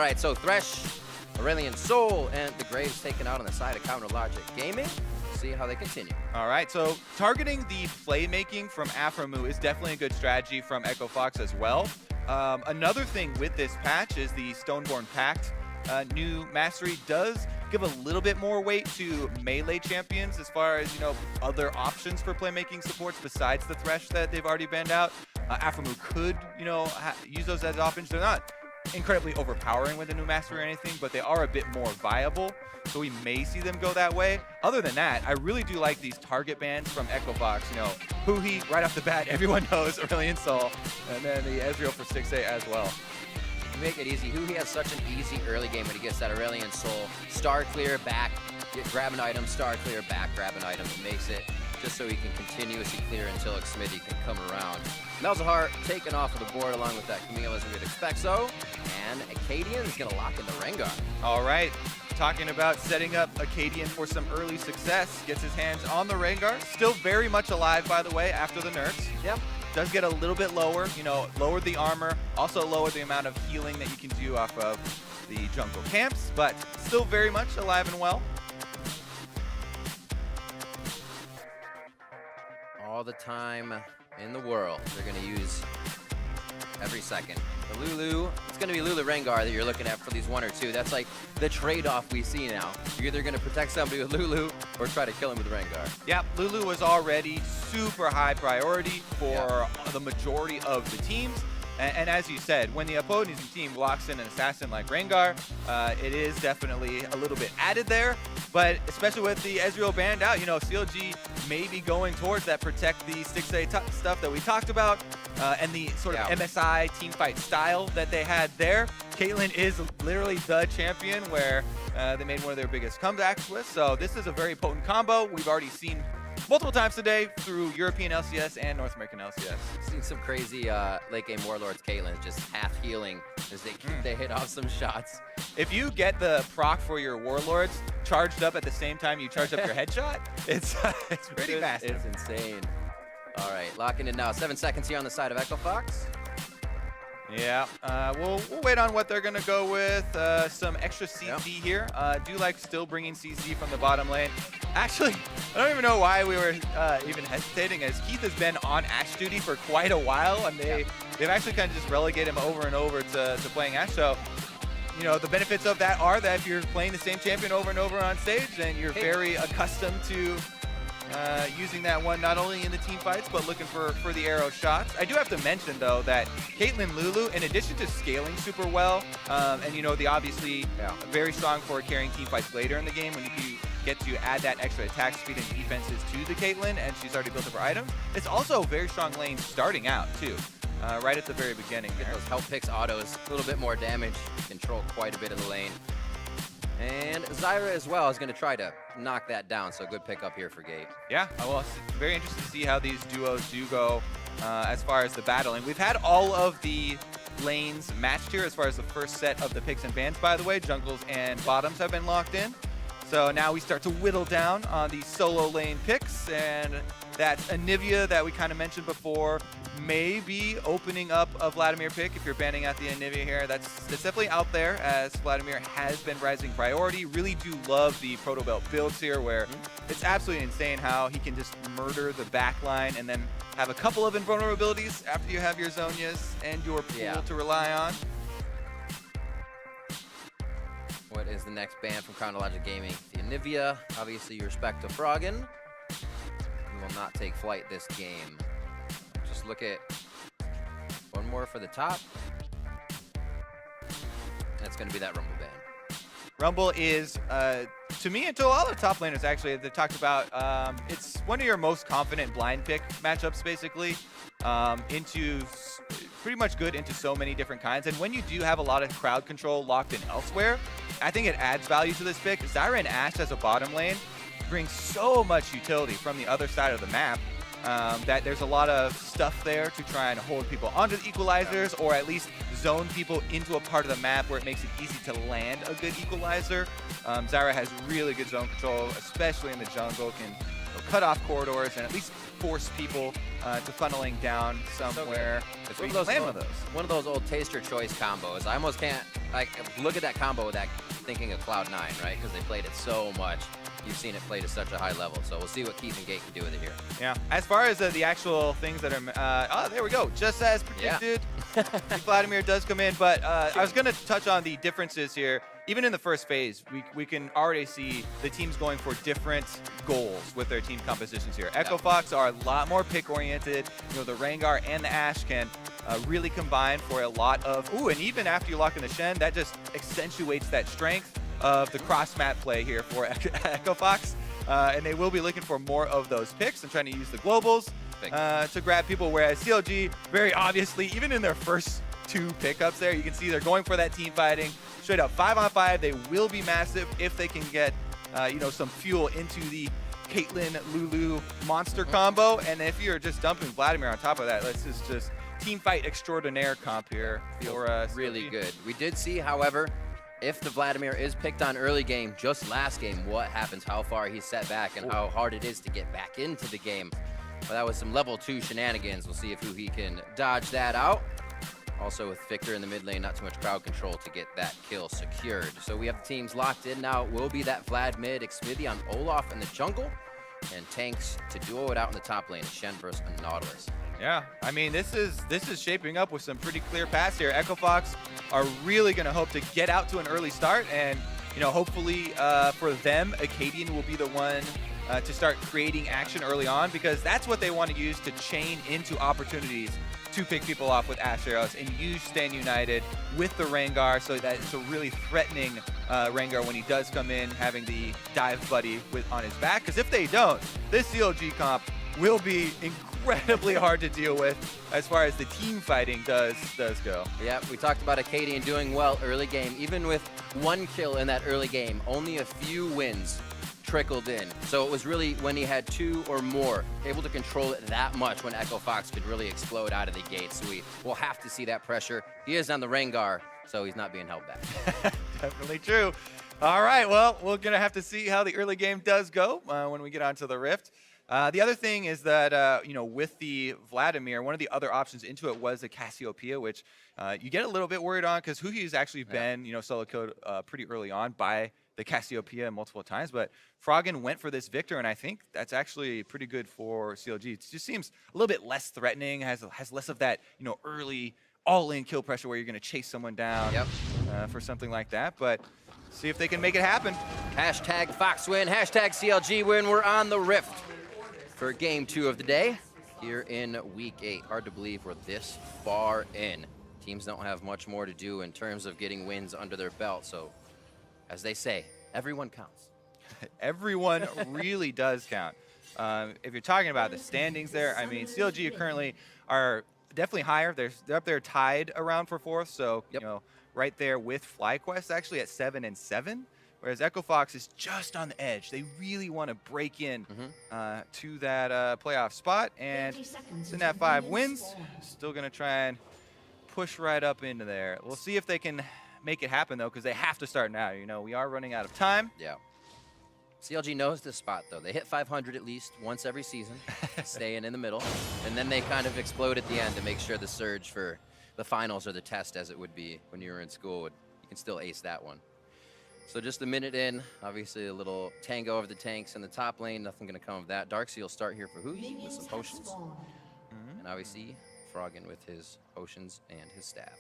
All right, so Thresh, Aurelion Soul, and the Graves taken out on the side of Counter Logic Gaming. See how they continue. All right, so targeting the playmaking from Aframu is definitely a good strategy from Echo Fox as well. Another thing with this patch is the Stoneborn Pact new mastery does give a little bit more weight to melee champions as far as, other options for playmaking supports besides the Thresh that they've already banned out. Aframu could, use those as options. They're not incredibly overpowering with the new mastery or anything, but they are a bit more viable. So we may see them go that way. Other than that, I really do like these target bans from Echo Fox. Huhi, right off the bat, everyone knows Aurelion Sol, and then the Ezreal for 6-8 as well. You make it easy. Huhi has such an easy early game when he gets that Aurelion Soul. Star clear, back, grab an item, star clear, back, grab an item. It makes it just so he can continuously clear until Xmithie can come around. Malzahar taken off of the board along with that Camille as we would expect so. And Acadian is going to lock in the Rengar. All right. Talking about setting up Acadian for some early success. Gets his hands on the Rengar. Still very much alive, by the way, after the nerfs. Yep. Does get a little bit lower, lowered the armor. Also lowered the amount of healing that you can do off of the jungle camps, but still very much alive and well. All the time in the world. They're going to use every second. The Lulu, it's going to be Lulu Rengar that you're looking at for these 1 or 2. That's like the trade-off we see now. You're either going to protect somebody with Lulu or try to kill him with Rengar. Yeah, Lulu was already super high priority for the majority of the teams. And as you said, when the opposing team locks in an assassin like Rengar, it is definitely a little bit added there. But especially with the Ezreal banned out, CLG may be going towards that protect the 6A stuff that we talked about, and the sort of MSI teamfight style that they had there. Caitlyn is literally the champion where they made one of their biggest comebacks with. So this is a very potent combo. We've already seen multiple times today through European LCS and North American LCS. Seen some crazy late game Warlords Caitlyn just half healing as they hit off some shots. If you get the proc for your Warlords charged up at the same time you charge up your headshot, it's pretty fast. It's insane. All right, locking in now. 7 seconds here on the side of Echo Fox. Yeah, we'll wait on what they're going to go with. Some extra CC here. Do like still bringing CC from the bottom lane. Actually, I don't even know why we were even hesitating, as Keith has been on Ashe duty for quite a while, and they've actually kind of just relegated him over and over to playing Ashe. So, the benefits of that are that if you're playing the same champion over and over on stage, then you're very accustomed to using that one not only in the team fights, but looking for the arrow shots. I do have to mention, though, that Caitlyn Lulu, in addition to scaling super well, and the obviously very strong for carrying team fights later in the game when you get to add that extra attack speed and defenses to the Caitlyn, and she's already built up her items. It's also a very strong lane starting out, too, right at the very beginning. Get those health picks autos, a little bit more damage, control quite a bit of the lane. And Zyra as well is going to try to knock that down, so good pickup here for Gate. Yeah, well, it's very interesting to see how these duos do go as far as the battling. We've had all of the lanes matched here as far as the first set of the picks and bans, by the way. Jungles and bottoms have been locked in. So now we start to whittle down on the solo lane picks, and that Anivia that we kind of mentioned before may be opening up a Vladimir pick if you're banning out the Anivia here. That's definitely out there, as Vladimir has been rising priority. Really do love the Proto Belt builds here, where it's absolutely insane how he can just murder the backline and then have a couple of invulnerabilities after you have your Zhonya's and your pool to rely on. What is the next ban from Chronologic Gaming? The Anivia, obviously you respect to Froggen. He will not take flight this game. Just look at one more for the top. And it's going to be that Rumble ban. Rumble is, to me and to a lot of top laners actually, they talked about, it's one of your most confident blind pick matchups basically, into pretty much good into so many different kinds. And when you do have a lot of crowd control locked in elsewhere, I think it adds value to this pick. Zyra and Ashe as a bottom lane brings so much utility from the other side of the map that there's a lot of stuff there to try and hold people onto the equalizers, or at least zone people into a part of the map where it makes it easy to land a good equalizer. Zyra has really good zone control, especially in the jungle, can cut off corridors and at least force people to funneling down somewhere. It's So one you of, can those, land one of those. one of those old taster choice combos. I almost can't like look at that combo without thinking of Cloud9, right? Because they played it so much. You've seen it play to such a high level. So we'll see what Keith and Gate can do with it here. Yeah. As far as the actual things that are, oh, there we go. Just as predicted, Vladimir does come in. But I was going to touch on the differences here. Even in the first phase, we can already see the teams going for different goals with their team compositions here. Echo Fox are a lot more pick-oriented. You know, the Rengar and the Ashe can really combine for a lot of, and even after you lock in the Shen, that just accentuates that strength of the cross-map play here for Echo Fox. And they will be looking for more of those picks and trying to use the globals to grab people, whereas CLG, very obviously, even in their first 2 pickups there, you can see they're going for that team fighting. Straight up 5-on-5, they will be massive if they can get some fuel into the Caitlyn Lulu monster combo. And if you're just dumping Vladimir on top of that, this is just team fight extraordinaire comp here for really CLG. good. We did see, however, if the Vladimir is picked on early game, just last game, what happens, how far he's set back, and how hard it is to get back into the game. But that was some level 2 shenanigans. We'll see if he can dodge that out. Also with Victor in the mid lane, not too much crowd control to get that kill secured. So we have the teams locked in now. It will be that Vlad mid, Xmithie on Olaf in the jungle, and tanks to duo it out in the top lane, Shen versus Nautilus. Yeah, I mean, this is shaping up with some pretty clear paths here. Echo Fox are really going to hope to get out to an early start, and hopefully for them, Acadian will be the one to start creating action early on, because that's what they want to use to chain into opportunities to pick people off with Ashe arrows and use Stand United with the Rengar, so that it's a really threatening Rengar when he does come in, having the dive buddy on his back. Because if they don't, this CLG comp will be incredibly hard to deal with as far as the team fighting does go. Yeah, we talked about Acadian doing well early game. Even with 1 kill in that early game, only a few wins trickled in. So it was really when he had 2 or more, able to control it that much when Echo Fox could really explode out of the gate. So we will have to see that pressure. He is on the Rengar, so he's not being held back. Definitely true. All right, well, we're going to have to see how the early game does go when we get onto the Rift. The other thing is that, with the Vladimir, one of the other options into it was a Cassiopeia, which you get a little bit worried on because Huhi's actually been, solo killed pretty early on by the Cassiopeia multiple times. But Froggen went for this Victor, and I think that's actually pretty good for CLG. It just seems a little bit less threatening, has less of that, early all-in kill pressure where you're going to chase someone down for something like that. But see if they can make it happen. Hashtag Fox win, hashtag CLG win. We're on the Rift for game 2 of the day here in week 8. Hard to believe we're this far in. Teams don't have much more to do in terms of getting wins under their belt. So, as they say, everyone counts. Everyone really does count. If you're talking about the standings there, I mean, CLG currently are definitely higher. They're up there tied around for 4th. So, right there with FlyQuest actually at 7-7. Whereas Echo Fox is just on the edge. They really want to break in to that playoff spot. And Synap 5 wins. Still going to try and push right up into there. We'll see if they can make it happen, though, because they have to start now. We are running out of time. Yeah. CLG knows this spot, though. They hit 500 at least once every season, staying in the middle. And then they kind of explode at the end to make sure the surge for the finals or the test, as it would be when you were in school, you can still ace that one. So just a minute in, obviously a little tango over the tanks in the top lane. Nothing going to come of that. Darkseal start here for Huhi with some potions. And obviously Froggen with his potions and his staff.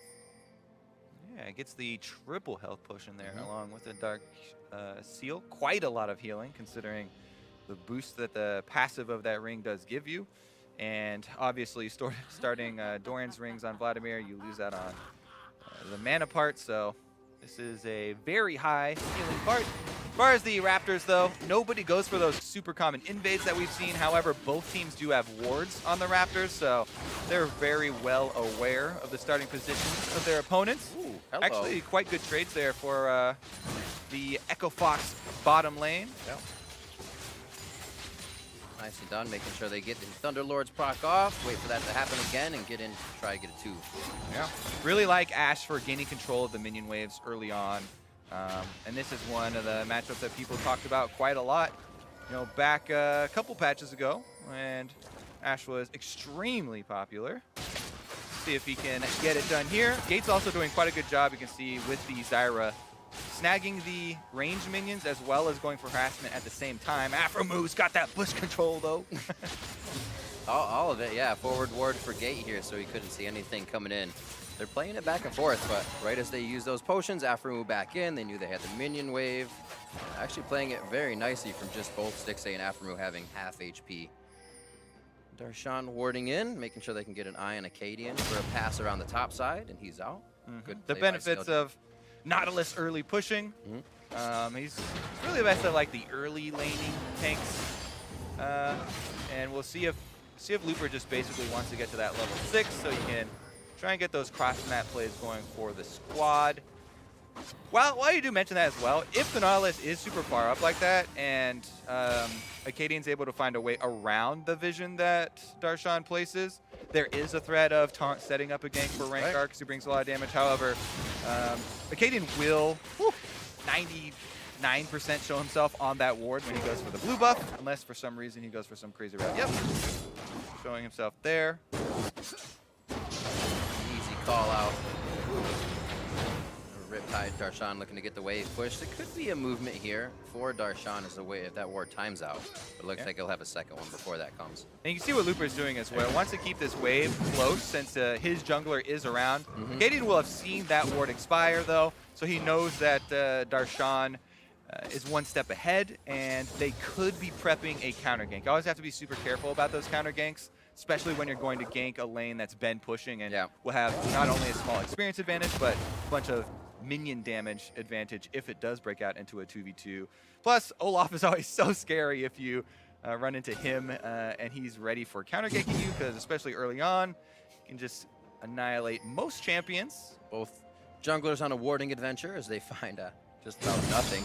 Yeah, it gets the triple health potion there along with the Dark Seal. Quite a lot of healing considering the boost that the passive of that ring does give you. And obviously starting Doran's rings on Vladimir, you lose that on the mana part. So this is a very high healing part. As far as the Raptors, though, nobody goes for those super common invades that we've seen. However, both teams do have wards on the Raptors, so they're very well aware of the starting positions of their opponents. Ooh, hello. Actually, quite good trades there for the Echo Fox bottom lane. Yeah. Nicely done, making sure they get the Thunderlord's proc off, wait for that to happen again, and get in, try to get a 2. Yeah, really like Ashe for gaining control of the minion waves early on. And this is one of the matchups that people talked about quite a lot you know, back a couple patches ago, and Ash was extremely popular. See if he can get it done here. Gate's also doing quite a good job, you can see, with the Zyra, snagging the range minions as well as going for harassment at the same time. Afromu's got that bush control, though. all of it, yeah. Forward ward for Gate here, so he couldn't see anything coming in. They're playing it back and forth, but right as they use those potions, Afromu back in. They knew they had the minion wave. Actually playing it very nicely from just both Stixxay and Afromu having half HP. Darshan warding in, making sure they can get an eye on Acadian for a pass around the top side, and he's out. Good The play by benefits CLG. of Nautilus early pushing. He's really the best at like the early laning tanks. And we'll see if Looper just basically wants to get to that level 6 so he can try and get those cross-map plays going for the squad. Well, while you do mention that as well, if the Nautilus is super far up like that and Acadian's able to find a way around the vision that Darshan places, there is a threat of taunt setting up a gank for Rankar because he brings a lot of damage. However, Acadian will 99% show himself on that ward when he goes for the blue buff, unless for some reason he goes for some crazy route. Yep, showing himself there. Easy call out. Riptide, Darshan looking to get the wave pushed. It could be a movement here for Darshan as the way if that ward times out. But it looks like he'll have a second one before that comes. And you can see what Looper's doing as well. Wants to keep this wave close since his jungler is around. Acadian will have seen that ward expire though, so he knows that Darshan is one step ahead, and they could be prepping a counter gank. You always have to be super careful about those counter ganks, especially when you're going to gank a lane that's been pushing and will have not only a small experience advantage, but a bunch of minion damage advantage if it does break out into a 2v2. Plus, Olaf is always so scary if you run into him and he's ready for counter ganking you, because especially early on, you can just annihilate most champions. Both junglers on a warding adventure as they find just about nothing.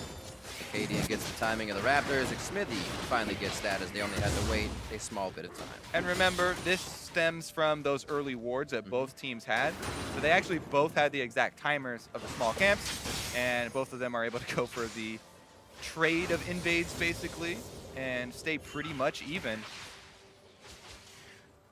Acadian gets the timing of the Raptors. Xmithy finally gets that as they only had to wait a small bit of time. And remember, this stems from those early wards that both teams had. So they actually both had the exact timers of the small camps, and both of them are able to go for the trade of invades, basically, and stay pretty much even.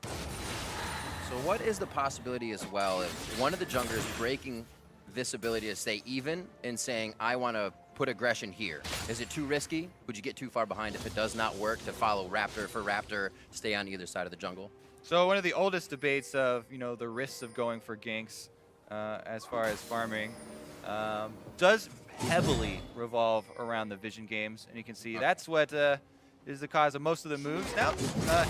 So what is the possibility as well if one of the junglers breaking this ability to stay even and saying, I want to put aggression here? Is it too risky? Would you get too far behind if it does not work to follow Raptor for Raptor, stay on either side of the jungle? So one of the oldest debates of, you know, the risks of going for ganks as far as farming does heavily revolve around the vision games, and you can see that's what is the cause of most of the moves. Now,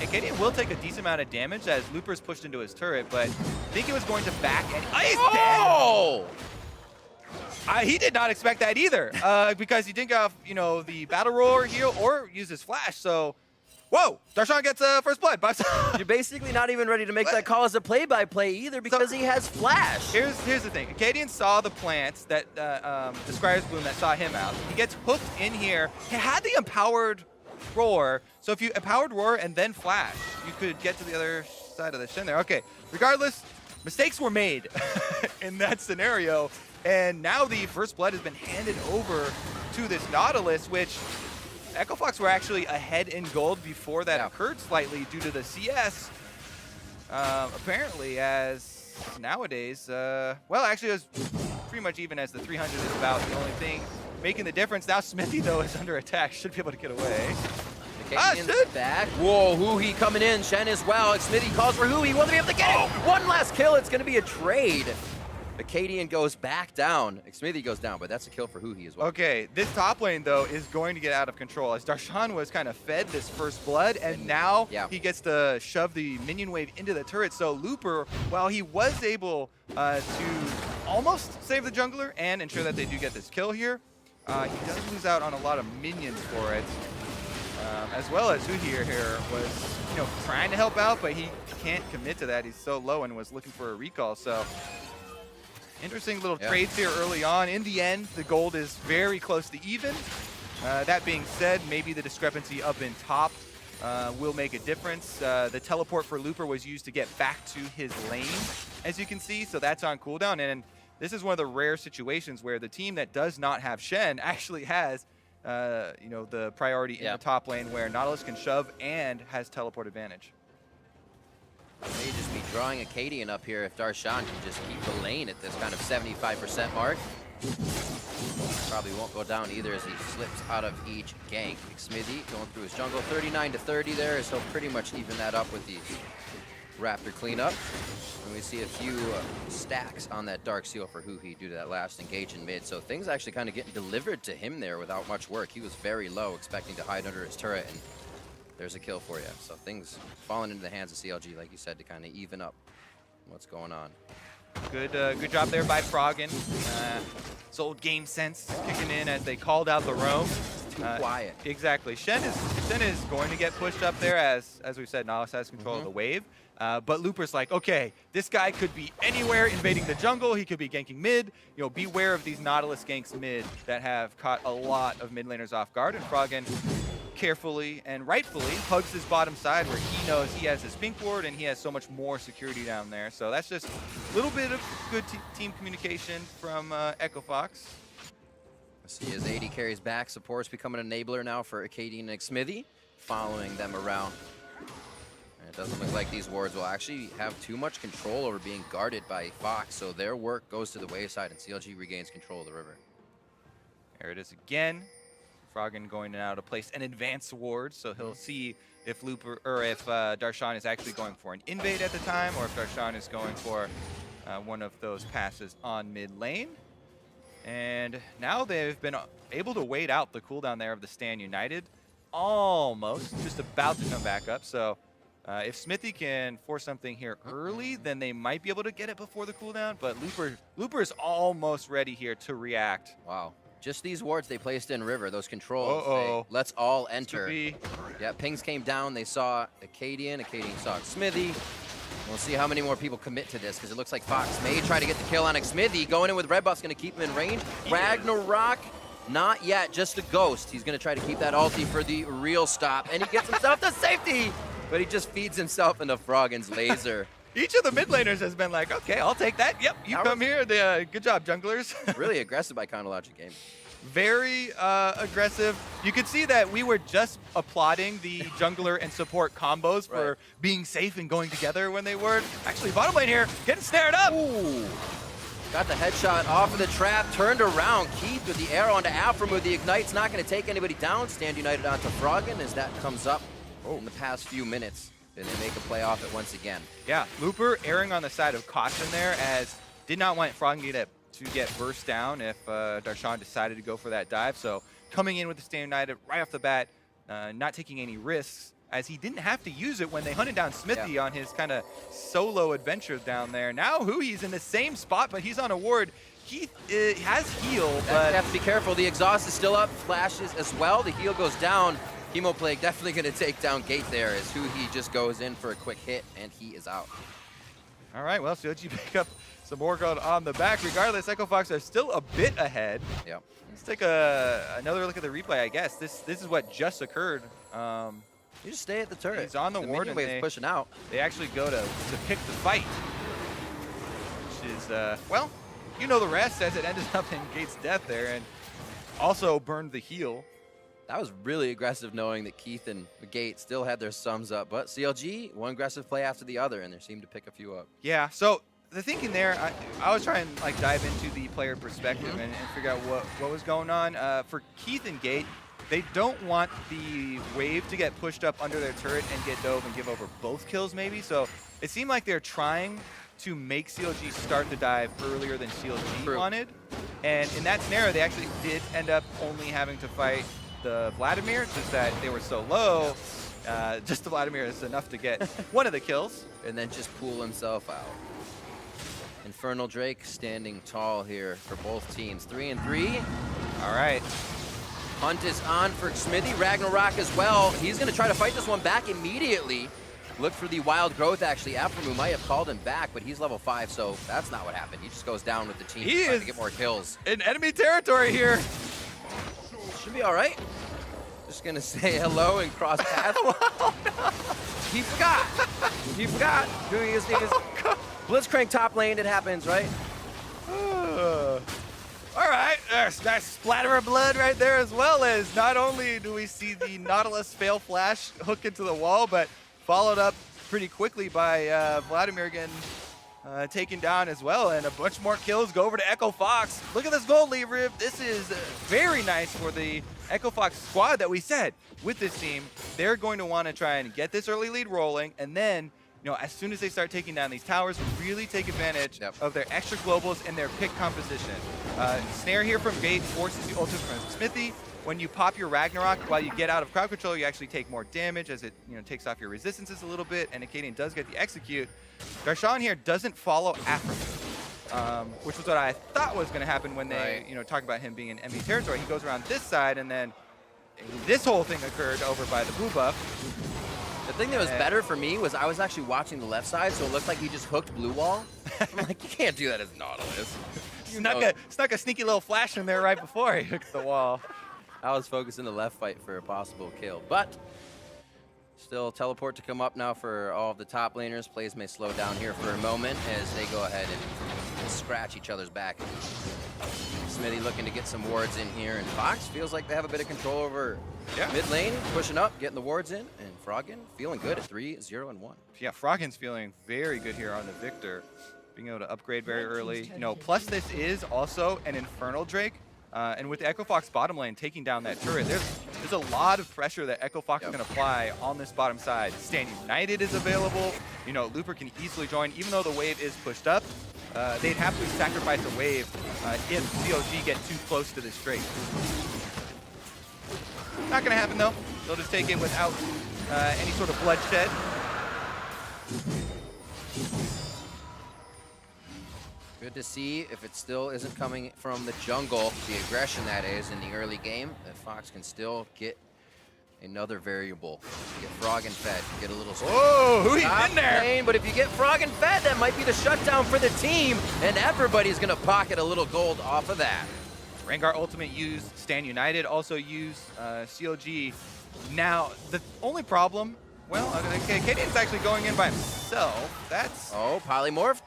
Acadian will take a decent amount of damage as Looper's pushed into his turret, but I think it was going to back and he's dead! He did not expect that either, because he didn't get off, you know, the battle roar heal or use his flash. So, whoa, Darshan gets first blood. You're basically not even ready to make that call as a play-by-play either because he has flash. Here's the thing. Acadian saw the plants that the Scryer's Bloom that saw him out. He gets hooked in here. He had the empowered roar. So if you empowered roar and then flash, you could get to the other side of the shin there. Okay, regardless, mistakes were made in that scenario. And now the first blood has been handed over to this Nautilus, which Echo Fox were actually ahead in gold before that occurred slightly due to the CS. Apparently, as nowadays, well, actually, it was pretty much even as the 300 is about the only thing making the difference. Now Smithy, though, is under attack. Should be able to get away. Acadian's back. Whoa, Huhi coming in. Shen as well. Xmithy calls for Huhi. Will they be able to get it? One last kill. It's going to be a trade. Acadian goes back down. Xmithy goes down, but that's a kill for Huhi as well. Okay, this top lane, though, is going to get out of control as Darshan was kind of fed this first blood, and now he gets to shove the minion wave into the turret. So Looper, while he was able to almost save the jungler and ensure that they do get this kill here, he does lose out on a lot of minions for it. As well as Huhi here was, you know, trying to help out, but he can't commit to that. He's so low and was looking for a recall. So interesting little trades here early on. In the end, the gold is very close to even. That being said, maybe the discrepancy up in top will make a difference. The teleport for Looper was used to get back to his lane, as you can see, so that's on cooldown. And this is one of the rare situations where the team that does not have Shen actually has you know, the priority in the top lane where Nautilus can shove and has teleport advantage. May just be drawing a Cadian up here if Darshan can just keep the lane at this kind of 75% mark. Probably won't go down either as he slips out of each gank. Smithy going through his jungle, 39 to 30 there, as he'll pretty much even that up with the Raptor cleanup. And we see a few stacks on that Dark Seal for Huhi due to that last engage in mid. So things actually kind of getting delivered to him there without much work. He was very low, expecting to hide under his turret, and there's a kill for you. So things falling into the hands of CLG, like you said, to kind of even up what's going on. Good job there by Froggen. It's old game sense kicking in as they called out the roam. Too quiet. Exactly. Shen is going to get pushed up there as we said, Nautilus has control of the wave. But Looper's like, okay, this guy could be anywhere invading the jungle. He could be ganking mid. You know, beware of these Nautilus ganks mid that have caught a lot of mid laners off guard. And Froggen carefully and rightfully hugs his bottom side where he knows he has his pink ward and he has so much more security down there. So that's just a little bit of good team communication from Echo Fox. Let's see as AD carries back, support's becoming an enabler now for Acadian and Smithy, following them around. And it doesn't look like these wards will actually have too much control over being guarded by Fox, so their work goes to the wayside and CLG regains control of the river. There it is again. Froggen going now to place an advanced ward, so he'll see if Darshan is actually going for an invade at the time, or if Darshan is going for one of those passes on mid lane. And now they've been able to wait out the cooldown there of the Stand United. Almost, just about to come back up. So if Smithy can force something here early, then they might be able to get it before the cooldown. But Looper is almost ready here to react. Wow. Just these wards they placed in river, those controls. Let's all enter. Yeah, pings came down. They saw Acadian saw Smithy. We'll see how many more people commit to this, because it looks like Fox may try to get the kill on Smithy. Going in with red buff's going to keep him in range. Ragnarok, not yet, just a ghost. He's going to try to keep that ulti for the real stop, and he gets himself to safety, but he just feeds himself into Froggen's laser. Each of the mid laners has been like, okay, I'll take that. Yep, you come here. Good job, junglers. Really aggressive by Chronologic Gaming. Very aggressive. You could see that we were just applauding the jungler and support combos for being safe and going together when they weren't. Actually, bottom lane here, getting snared up. Ooh. Got the headshot off of the trap, turned around. Keith with the arrow onto Alfram with the ignite's not going to take anybody down. Stand United onto Froggen as that comes up in the past few minutes. And they make a play off it once again. Yeah, Looper erring on the side of caution there, as did not want Froggen to get burst down if Darshan decided to go for that dive. So coming in with the Stand United right off the bat, not taking any risks, as he didn't have to use it when they hunted down Smithy on his kind of solo adventure down there. Now Hui's in the same spot, but he's on a ward. He has heal, but you have to be careful. The exhaust is still up, flashes as well. The heal goes down. Chemo Plague definitely going to take down Gate there as Hui just goes in for a quick hit, and he is out. All right, well, CLG pick up some more gold on the back. Regardless, Echo Fox are still a bit ahead. Yep. Let's take another look at the replay, I guess. This is what just occurred. You just stay at the turret. He's on the ward, and wave's pushing out. They actually go to pick the fight, which is, well, you know the rest, as it ended up in Gate's death there, and also burned the heal. That was really aggressive, knowing that Keith and Gate still had their sums up. But CLG, one aggressive play after the other, and they seemed to pick a few up. Yeah, so the thinking there, I was trying to like dive into the player perspective and figure out what was going on. For Keith and Gate, they don't want the wave to get pushed up under their turret and get dove and give over both kills maybe. So it seemed like they're trying to make CLG start the dive earlier than CLG wanted. And in that scenario, they actually did end up only having to fight the Vladimir, just that they were so low. Just the Vladimir is enough to get one of the kills. And then just pull himself out. Infernal Drake standing tall here for both teams. 3-3. All right. Hunt is on for Smithy. Ragnarok as well. He's going to try to fight this one back immediately. Look for the wild growth, actually. Aframu might have called him back, but he's level 5, so that's not what happened. He just goes down with the team trying to get more kills. In enemy territory here. Should be all right. Just going to say hello and cross paths. He forgot. He forgot doing his thing. Blitzcrank top lane, it happens, right? All right, there's that splatter of blood right there, as well as not only do we see the Nautilus fail flash hook into the wall, but followed up pretty quickly by Vladimir getting taken down as well, and a bunch more kills go over to Echo Fox. Look at this gold lead, Rib. This is very nice for the Echo Fox squad that we said with this team. They're going to want to try and get this early lead rolling, and then as soon as they start taking down these towers, really take advantage of their extra globals and their pick composition. Snare here from Gate forces the ultimate from Smithy. When you pop your Ragnarok while you get out of crowd control, you actually take more damage as it takes off your resistances a little bit, and Acadian does get the execute. Darshan here doesn't follow after, which was what I thought was going to happen when they talk about him being in enemy territory. He goes around this side, and then this whole thing occurred over by the blue buff. The thing that was better for me was I was actually watching the left side, so it looked like he just hooked blue wall. I'm like, you can't do that as Nautilus. Snuck a sneaky little flash in there right before he hooked the wall. I was focusing the left fight for a possible kill, but still teleport to come up now for all of the top laners. Plays may slow down here for a moment as they go ahead and scratch each other's back. Smithy looking to get some wards in here, and Fox feels like they have a bit of control over mid lane, pushing up, getting the wards in, and Froggen feeling good at 3-0-1. Yeah, Froggen's feeling very good here on the Victor, being able to upgrade very early. Plus this is also an Infernal Drake, and with the Echo Fox bottom lane taking down that turret, there's a lot of pressure that Echo Fox can apply on this bottom side. Stand United is available. Looper can easily join, even though the wave is pushed up. They'd happily sacrifice a wave if CLG get too close to this Drake. Not going to happen, though. They'll just take it without any sort of bloodshed. Good to see if it still isn't coming from the jungle, the aggression that is in the early game, that Fox can still get another variable. Get Froggen fed, get a little... Whoa, who he's in there? Lane, but if you get Froggen fed, that might be the shutdown for the team, and everybody's going to pocket a little gold off of that. Rengar Ultimate used, Stand United also used CLG. Now, the only problem, well, Acadian's actually going in by himself. That's... Oh, polymorph.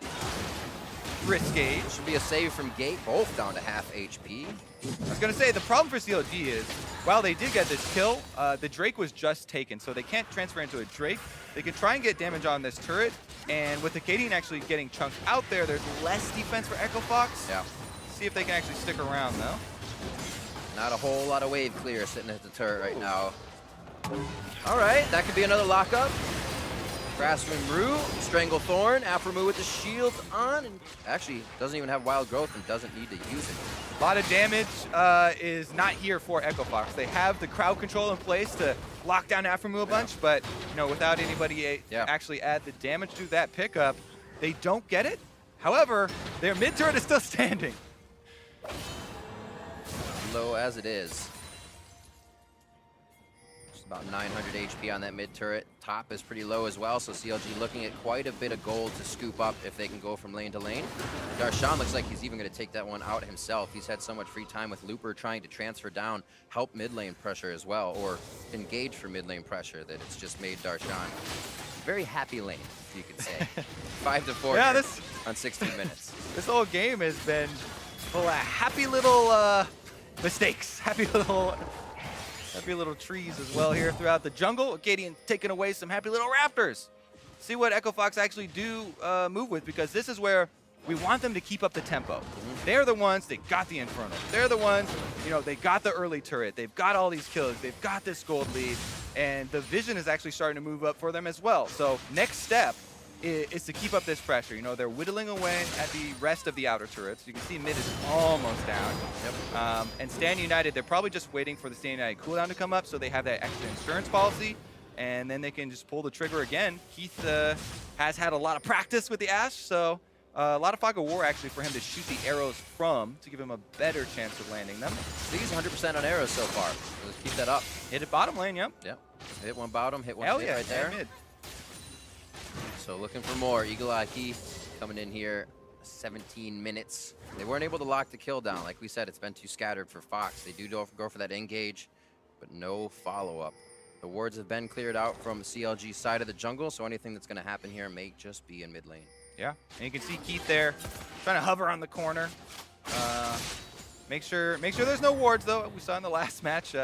Risky. Should be a save from Gate, both down to half HP. I was going to say, the problem for CLG is, while they did get this kill, the Drake was just taken, so they can't transfer into a Drake. They can try and get damage on this turret, and with Acadian actually getting chunked out there, there's less defense for Echo Fox. Yeah. See if they can actually stick around, though. Not a whole lot of wave clear sitting at the turret right now. All right, that could be another lockup. Grasswind Rue, Strangle Thorn, Aframu with the shield on, and actually doesn't even have Wild Growth and doesn't need to use it. A lot of damage is not here for Echo Fox. They have the crowd control in place to lock down Aframu a bunch, but without anybody actually add the damage to that pickup, they don't get it. However, their mid turret is still standing. Low as it is. About 900 HP on that mid turret. Top is pretty low as well, so CLG looking at quite a bit of gold to scoop up if they can go from lane to lane. Darshan looks like he's even going to take that one out himself. He's had so much free time with Looper trying to transfer down, help mid lane pressure as well, or engage for mid lane pressure, that it's just made Darshan very happy lane, you could say. 5-4 on 16 minutes. This whole game has been full of happy little mistakes, happy little trees as well here throughout the jungle. Acadian taking away some happy little raptors. See what Echo Fox actually do move with, because this is where we want them to keep up the tempo. They're the ones that got the Infernal. They're the ones, they got the early turret. They've got all these kills. They've got this gold lead. And the vision is actually starting to move up for them as well. So next step is to keep up this pressure. They're whittling away at the rest of the outer turrets. You can see mid is almost down. Yep. And Stand United, they're probably just waiting for the Stand United cooldown to come up, so they have that extra insurance policy, and then they can just pull the trigger again. Keith has had a lot of practice with the Ashe, so a lot of Fog of War actually for him to shoot the arrows from to give him a better chance of landing them. He's 100% on arrows so far. Let's keep that up. Hit it bottom lane, yep. Yep. Hit one bottom, hit one mid yeah, right there. Mid. So looking for more. Eagle Eye Heath coming in here, 17 minutes. They weren't able to lock the kill down. Like we said, it's been too scattered for Fox. They do go for that engage, but no follow-up. The wards have been cleared out from CLG's side of the jungle, so anything that's going to happen here may just be in mid lane. Yeah, and you can see Keith there trying to hover on the corner. Make sure there's no wards, though. We saw in the last match,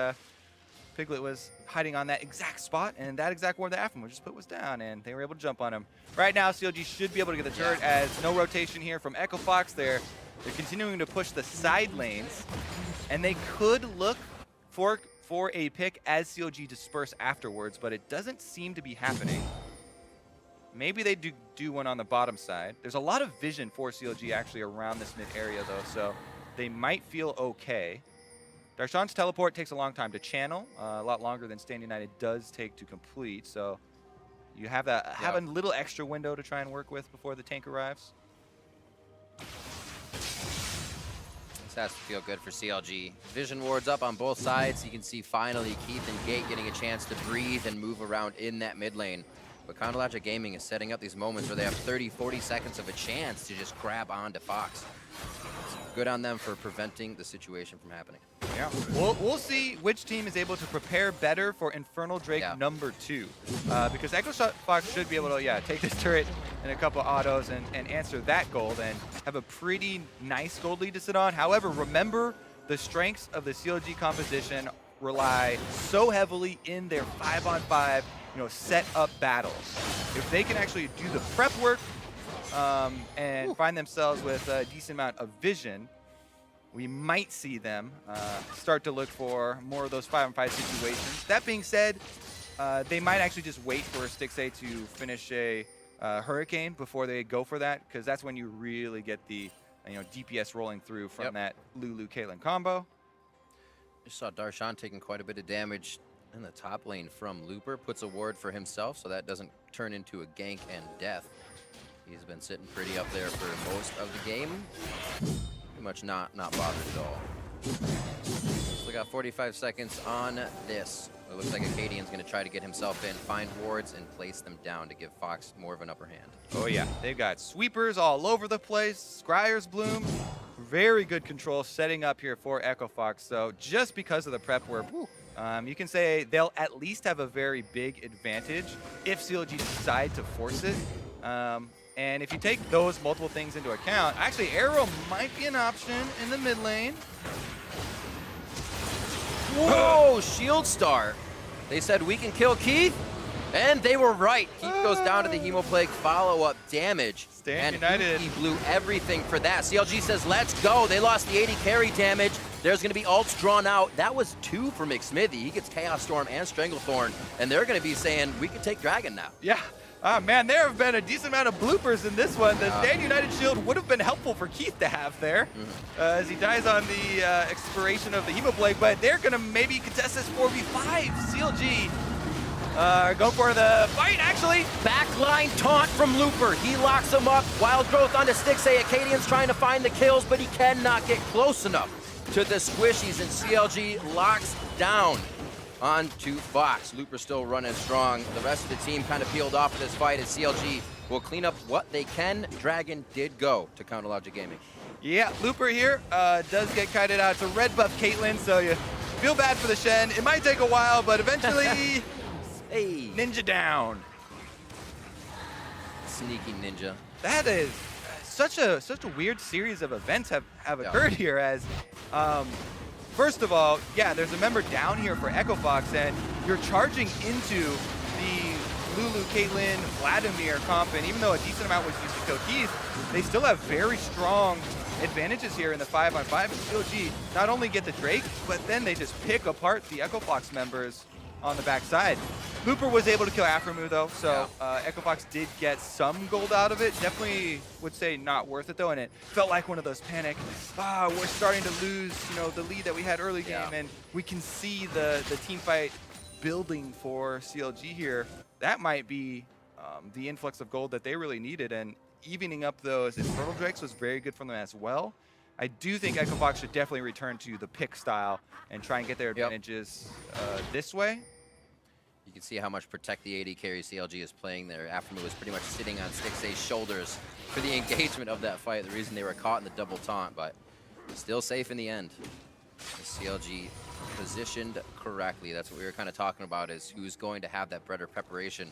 Piglet was hiding on that exact spot, and that exact ward that Afrim just put was down, and they were able to jump on him. Right now, CLG should be able to get the turret as no rotation here from Echo Fox. They're continuing to push the side lanes, and they could look for a pick as CLG disperse afterwards, but it doesn't seem to be happening. Maybe they do one on the bottom side. There's a lot of vision for CLG actually around this mid area, though, so they might feel okay. Darshan's teleport takes a long time to channel, a lot longer than Stand United does take to complete. So you have a little extra window to try and work with before the tank arrives. This has to feel good for CLG. Vision wards up on both sides. You can see finally Keith and Gate getting a chance to breathe and move around in that mid lane. But CLG Gaming is setting up these moments where they have 30, 40 seconds of a chance to just grab onto Fox. Good on them for preventing the situation from happening. Yeah, we'll see which team is able to prepare better for Infernal Drake number 2. Because Echo Fox should be able to, take this turret and a couple autos and answer that gold and have a pretty nice gold lead to sit on. However, remember the strengths of the CLG composition rely so heavily in their 5-on-5, set up battles. If they can actually do the prep work and find themselves with a decent amount of vision, we might see them start to look for more of those 5-on-5 situations. That being said, they might actually just wait for Stixxay to finish a Hurricane before they go for that, because that's when you really get the DPS rolling through from that Lulu Caitlyn combo. Just saw Darshan taking quite a bit of damage in the top lane from Looper. Puts a ward for himself so that doesn't turn into a gank and death. He's been sitting pretty up there for most of the game. Pretty much not bothered at all. Still got 45 seconds on this. It looks like Acadian's going to try to get himself in, find wards, and place them down to give Fox more of an upper hand. Oh yeah, they've got sweepers all over the place. Scryer's Bloom, very good control setting up here for Echo Fox. So just because of the prep work, you can say they'll at least have a very big advantage if CLG decide to force it. And if you take those multiple things into account, actually Arrow might be an option in the mid lane. Whoa, Shield Star. They said we can kill Keith, and they were right. Keith goes down to the Hemoplague follow-up damage. Stand United. He blew everything for that. CLG says, let's go. They lost the 80 carry damage. There's going to be ults drawn out. That was 2 for McSmithy. He gets Chaos Storm and Stranglethorn, and they're going to be saying, we can take Dragon now. Yeah. Man, there have been a decent amount of bloopers in this one. The Stand United shield would have been helpful for Keith to have there as he dies on the expiration of the Hemoplague, but they're going to maybe contest this 4v5. CLG going for the fight, actually. Backline taunt from Looper. He locks him up. Wild Growth onto Stixxay. Acadian's trying to find the kills, but he cannot get close enough to the squishies, and CLG locks down onto Fox. Looper still running strong. The rest of the team kind of peeled off of this fight as CLG will clean up what they can. Dragon did go to CLG Gaming. Yeah, Looper here does get kited out. It's a red buff Caitlyn, so you feel bad for the Shen. It might take a while, but eventually, hey, Ninja down. Sneaky Ninja. That is such a weird series of events have occurred here as first of all, there's a member down here for Echo Fox, and you're charging into the Lulu, Caitlyn, Vladimir comp, and even though a decent amount was used to kill Keith, they still have very strong advantages here in the 5-on-5. And CLG not only get the Drake, but then they just pick apart the Echo Fox members on the backside. Looper was able to kill Aframu though, so Echo Fox did get some gold out of it. Definitely would say not worth it though, and it felt like one of those panic, we're starting to lose, the lead that we had early game, and we can see the team fight building for CLG here. That might be the influx of gold that they really needed, and evening up those Infernal Drakes was very good for them as well. I do think Echo Fox should definitely return to the pick style and try and get their advantages this way. You can see how much protect the AD carry CLG is playing there. Aframu was pretty much sitting on Stixxay's shoulders for the engagement of that fight, the reason they were caught in the double taunt, but still safe in the end. The CLG positioned correctly. That's what we were kind of talking about, is who's going to have that better preparation.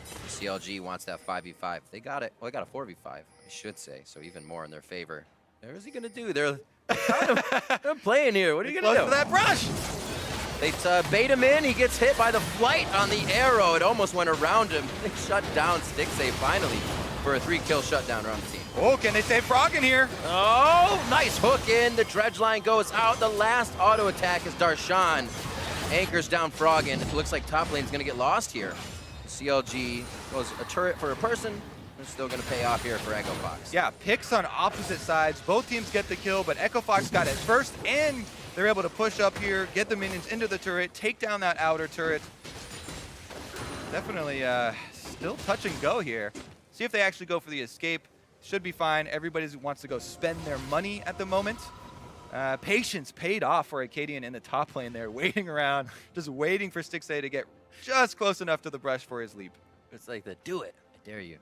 The CLG wants that 5v5. They got it. Well, they got a 4v5, I should say, so even more in their favor. What is he going to do? They're I'm playing here. What are you going to do? For that brush. They bait him in. He gets hit by the flight on the arrow. It almost went around him. They shut down Stixay finally for a 3-kill shutdown around the team. Oh, can they save Frog in here? Oh, nice hook in. The dredge line goes out. The last auto attack is Darshan. Anchors down Froggen. It looks like top lane's going to get lost here. CLG goes a turret for a person. It's still going to pay off here for Echo Fox. Yeah, picks on opposite sides. Both teams get the kill, but Echo Fox got it first, and they're able to push up here, get the minions into the turret, take down that outer turret. Definitely still touch and go here. See if they actually go for the escape. Should be fine. Everybody wants to go spend their money at the moment. Patience paid off for Acadian in the top lane there, waiting around, just waiting for Stixay to get just close enough to the brush for his leap. It's like the do it. I dare you.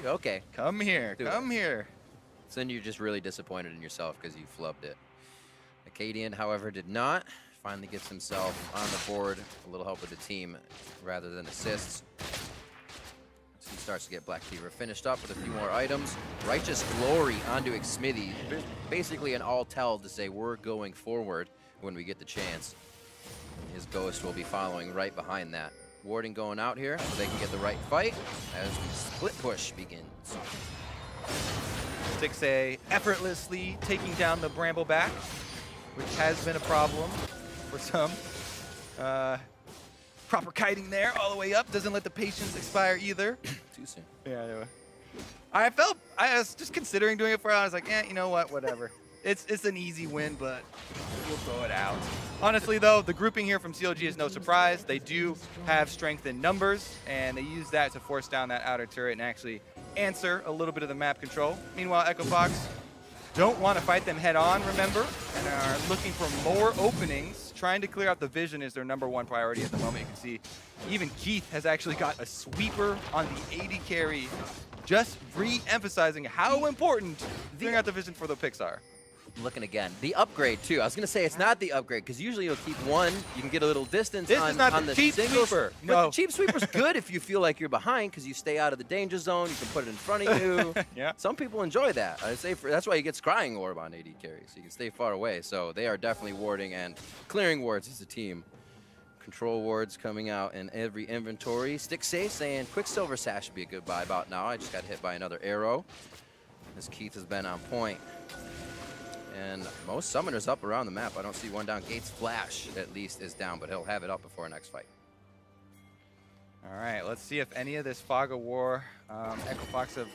Okay. Come here. Come here. So then you're just really disappointed in yourself because you flubbed it. Acadian, however, did not. Finally gets himself on the board. A little help with the team rather than assists. So he starts to get Black Fever finished up with a few more items. Righteous Glory onto Xmithy. Basically an all-tell to say we're going forward when we get the chance. His Ghost will be following right behind that. Warding going out here so they can get the right fight as the split push begins. Stixay effortlessly taking down the Brambleback, which has been a problem for some. Proper kiting there, all the way up. Doesn't let the patience expire either. Too soon. Yeah, anyway. I was just considering doing it for it. I was like, you know what, whatever. It's an easy win, but we'll throw it out. Honestly, though, the grouping here from CLG is no surprise. They do have strength in numbers, and they use that to force down that outer turret and actually answer a little bit of the map control. Meanwhile, Echo Fox don't want to fight them head-on, remember, and are looking for more openings. Trying to clear out the vision is their #1 priority at the moment. You can see even Keith has actually got a sweeper on the AD carry, just re-emphasizing how important clearing out the vision for the picks are. Looking again. The upgrade, too. I was going to say it's not the upgrade, because usually you'll keep one. You can get a little distance this on, is not on the the cheap singles. sweeper. But No. the cheap sweeper's good if you feel like you're behind, because you stay out of the danger zone. You can put it in front of you. Yeah. Some people enjoy that. I say that's why you get Scrying Orb on AD carry, so you can stay far away. So they are definitely warding and clearing wards as a team. Control wards coming out in every inventory. Stixay saying Quicksilver Sash should be a good buy about now. I just got hit by another arrow, as Keith has been on point. And most summoners up around the map. I don't see one down. Gates Flash, at least, is down, but he'll have it up before our next fight. All right, let's see if any of this Fog of War Echo Fox have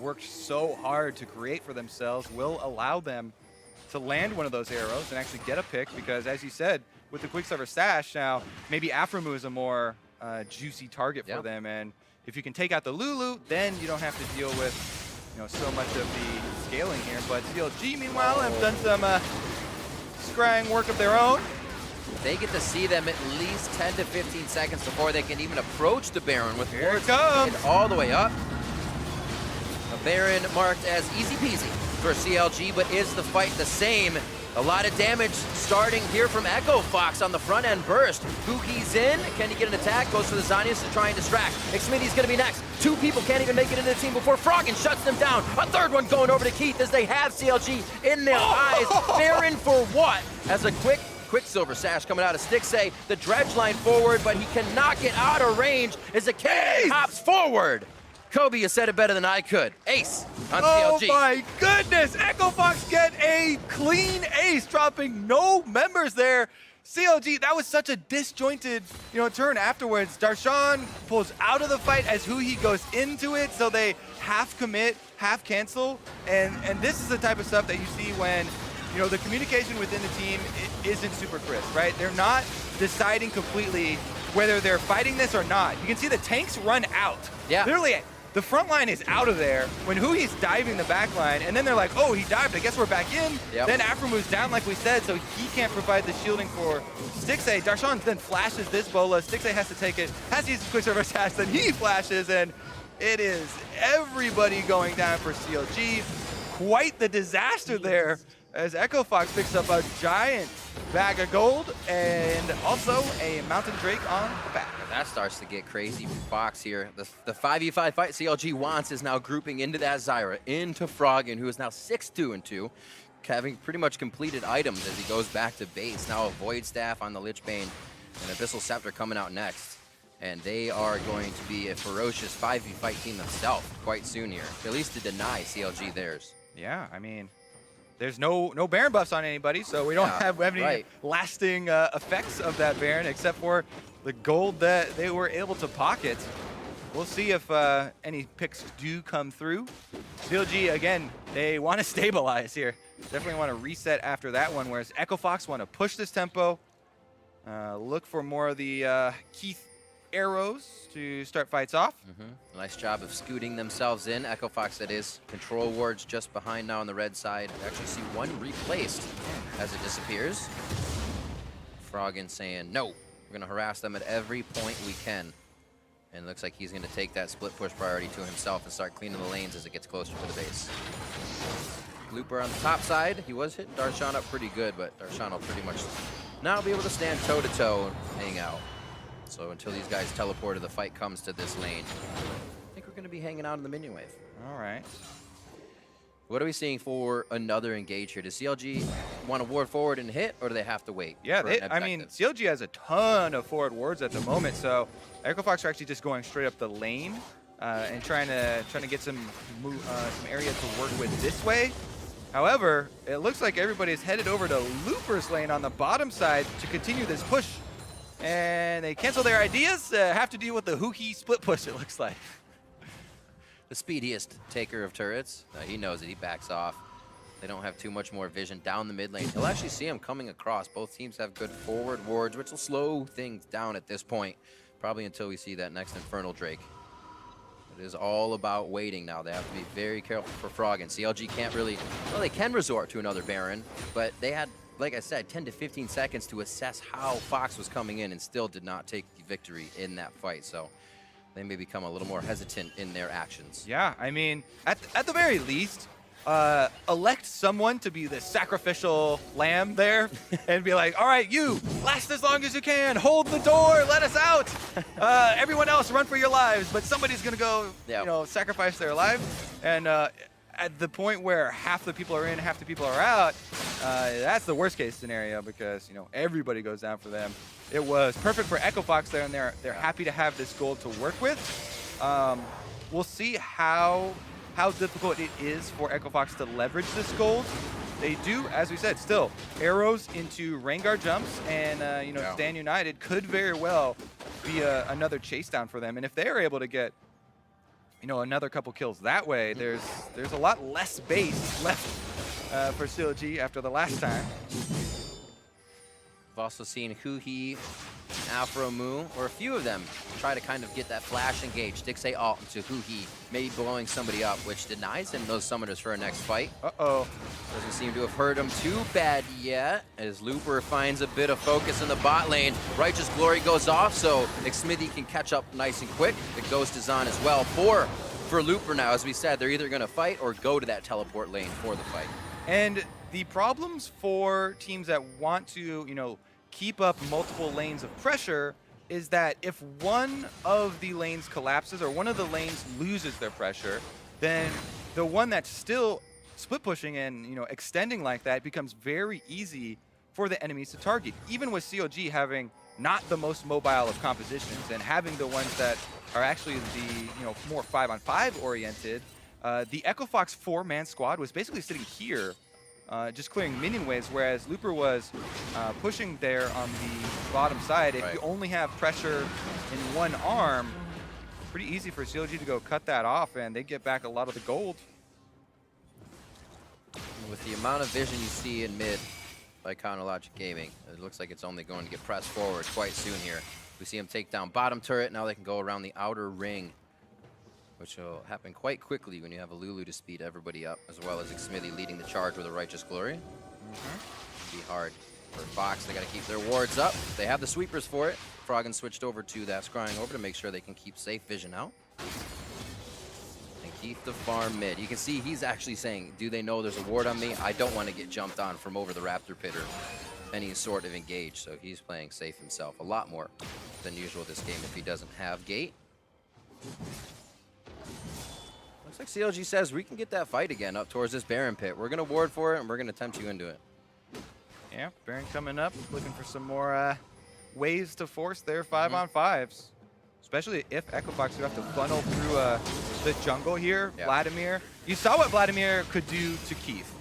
worked so hard to create for themselves will allow them to land one of those arrows and actually get a pick, because as you said, with the Quicksilver Sash now, maybe Aframu is a more juicy target for them, and if you can take out the Lulu, then you don't have to deal with so much of the scaling here. But CLG, meanwhile, have done some scrying work of their own. They get to see them at least 10 to 15 seconds before they can even approach the Baron with Here wards it comes. all the way up. A Baron marked as easy peasy for CLG, but is the fight the same? A lot of damage starting here from Echo Fox on the front end burst. Boogie's in. Can he get an attack? Goes for the Zonius to try and distract. Xmithy's going to be next. Two people can't even make it into the team before Froggen shuts them down. A third one going over to Keith as they have CLG in their eyes. Baron for what? As a Quicksilver Sash coming out of Stixay. The dredge line forward, but he cannot get out of range as the King hops forward. Kobe, you said it better than I could. Ace on CLG. Oh my goodness! Echo Fox get a clean ace, dropping no members there. CLG, that was such a disjointed, turn afterwards. Darshan pulls out of the fight as he goes into it, so they half commit, half cancel, and this is the type of stuff that you see when, the communication within the team isn't super crisp, right? They're not deciding completely whether they're fighting this or not. You can see the tanks run out. Yeah. Literally, the front line is out of there when Hui's diving the back line, and then they're like, oh, he dived, I guess we're back in. Yep. Then Aframu's down like we said, so he can't provide the shielding for Stixay. Darshan then flashes this bola. Stixay has to take it, has to use the Quicksilver Sash, then he flashes, and it is everybody going down for CLG. Quite the disaster there, as Echo Fox picks up a giant bag of gold and also a Mountain Drake on the back. That starts to get crazy for Fox here. The 5v5 fight CLG wants is now grouping into that Zyra, into Froggen, who is now 6-2-2. having pretty much completed items as he goes back to base. Now a Void Staff on the Lich Bane and Abyssal Scepter coming out next. And they are going to be a ferocious 5v fight team themselves quite soon here, at least to deny CLG theirs. Yeah, I mean, there's no Baron buffs on anybody, so we don't have any lasting effects of that Baron except for the gold that they were able to pocket. We'll see if any picks do come through. CLG, again, they want to stabilize here. Definitely want to reset after that one, whereas Echo Fox want to push this tempo. Look for more of the Keith arrows to start fights off. Nice job of scooting themselves in. Echo Fox, that is. Control wards just behind now on the red side. We actually see one replaced as it disappears. Froggen saying, no, we're going to harass them at every point we can. And it looks like he's going to take that split push priority to himself and start cleaning the lanes as it gets closer to the base. Looper on the top side. He was hitting Darshan up pretty good, but Darshan will pretty much not be able to stand toe-to-toe and hang out. So until these guys teleport or the fight comes to this lane, I think we're going to be hanging out in the minion wave. All right. What are we seeing for another engage here? Does CLG want to ward forward and hit, or do they have to wait? Yeah, I mean, CLG has a ton of forward wards at the moment, so Echo Fox are actually just going straight up the lane and trying to get some area to work with this way. However, it looks like everybody's headed over to Looper's lane on the bottom side to continue this push. And they cancel their ideas, have to deal with the Hoo-Hee split push, it looks like. The speediest taker of turrets. He knows it. He backs off. They don't have too much more vision down the mid lane. He'll actually see him coming across. Both teams have good forward wards, which will slow things down at this point, probably until we see that next Infernal Drake. It is all about waiting now. They have to be very careful for Froggen. CLG can't really, well, they can resort to another Baron, but they had, like I said, 10 to 15 seconds to assess how Fox was coming in and still did not take the victory in that fight. So they may become a little more hesitant in their actions. Yeah, I mean, at the very least, elect someone to be the sacrificial lamb there and be like, all right, you, last as long as you can, hold the door, let us out. Everyone else, run for your lives, but somebody's going to go, you know, sacrifice their life. And at the point where half the people are in, half the people are out, that's the worst case scenario because, you know, everybody goes down for them. It was perfect for Echo Fox there, and they're happy to have this gold to work with. We'll see how difficult it is for Echo Fox to leverage this gold. They do, as we said, still arrows into Rengar jumps, and you know, Stand United could very well be another chase down for them. And if they are able to get, you know, another couple kills that way, there's a lot less base left for CLG after the last time. We've also seen Hoo-Hee, Afro Moo, or a few of them try to kind of get that flash engage. Dixie ult into Hoo-Hee, maybe blowing somebody up, which denies him those summoners for a next fight. Doesn't seem to have hurt him too bad yet, as Looper finds a bit of focus in the bot lane. Righteous Glory goes off, so Xmithy can catch up nice and quick. The Ghost is on as well for Looper now. As we said, they're either going to fight or go to that teleport lane for the fight. And the problems for teams that want to, you know, keep up multiple lanes of pressure is that if one of the lanes collapses or one of the lanes loses their pressure, then the one that's still split pushing and, you know, extending like that becomes very easy for the enemies to target. Even with CLG having not the most mobile of compositions and having the ones that are actually the, you know, more 5-on-5 oriented, the Echo Fox 4-man squad was basically sitting here just clearing minion waves, whereas Looper was pushing there on the bottom side. If you only have pressure in one arm, pretty easy for CLG to go cut that off, and they get back a lot of the gold. With the amount of vision you see in mid by Counterlogic Gaming, it looks like it's only going to get pressed forward quite soon here. We see him take down bottom turret. Now they can go around the outer ring, which will happen quite quickly when you have a Lulu to speed everybody up, as well as Xmithy leading the charge with a Righteous Glory. It'll be hard for Fox. They got to keep their wards up. They have the sweepers for it. Froggen switched over to that scrying over to make sure they can keep safe vision out. And keep the farm mid. You can see he's actually saying, do they know there's a ward on me? I don't want to get jumped on from over the Raptor Pit or any sort of engage. So he's playing safe himself a lot more than usual this game if he doesn't have gate. Looks like CLG says we can get that fight again up towards this Baron pit. We're going to ward for it, and we're going to tempt you into it. Yeah, Baron coming up, looking for some more ways to force their 5-on-5s. Especially if Echofox, you have to funnel through the jungle here. Yeah. Vladimir. You saw what Vladimir could do to Keith.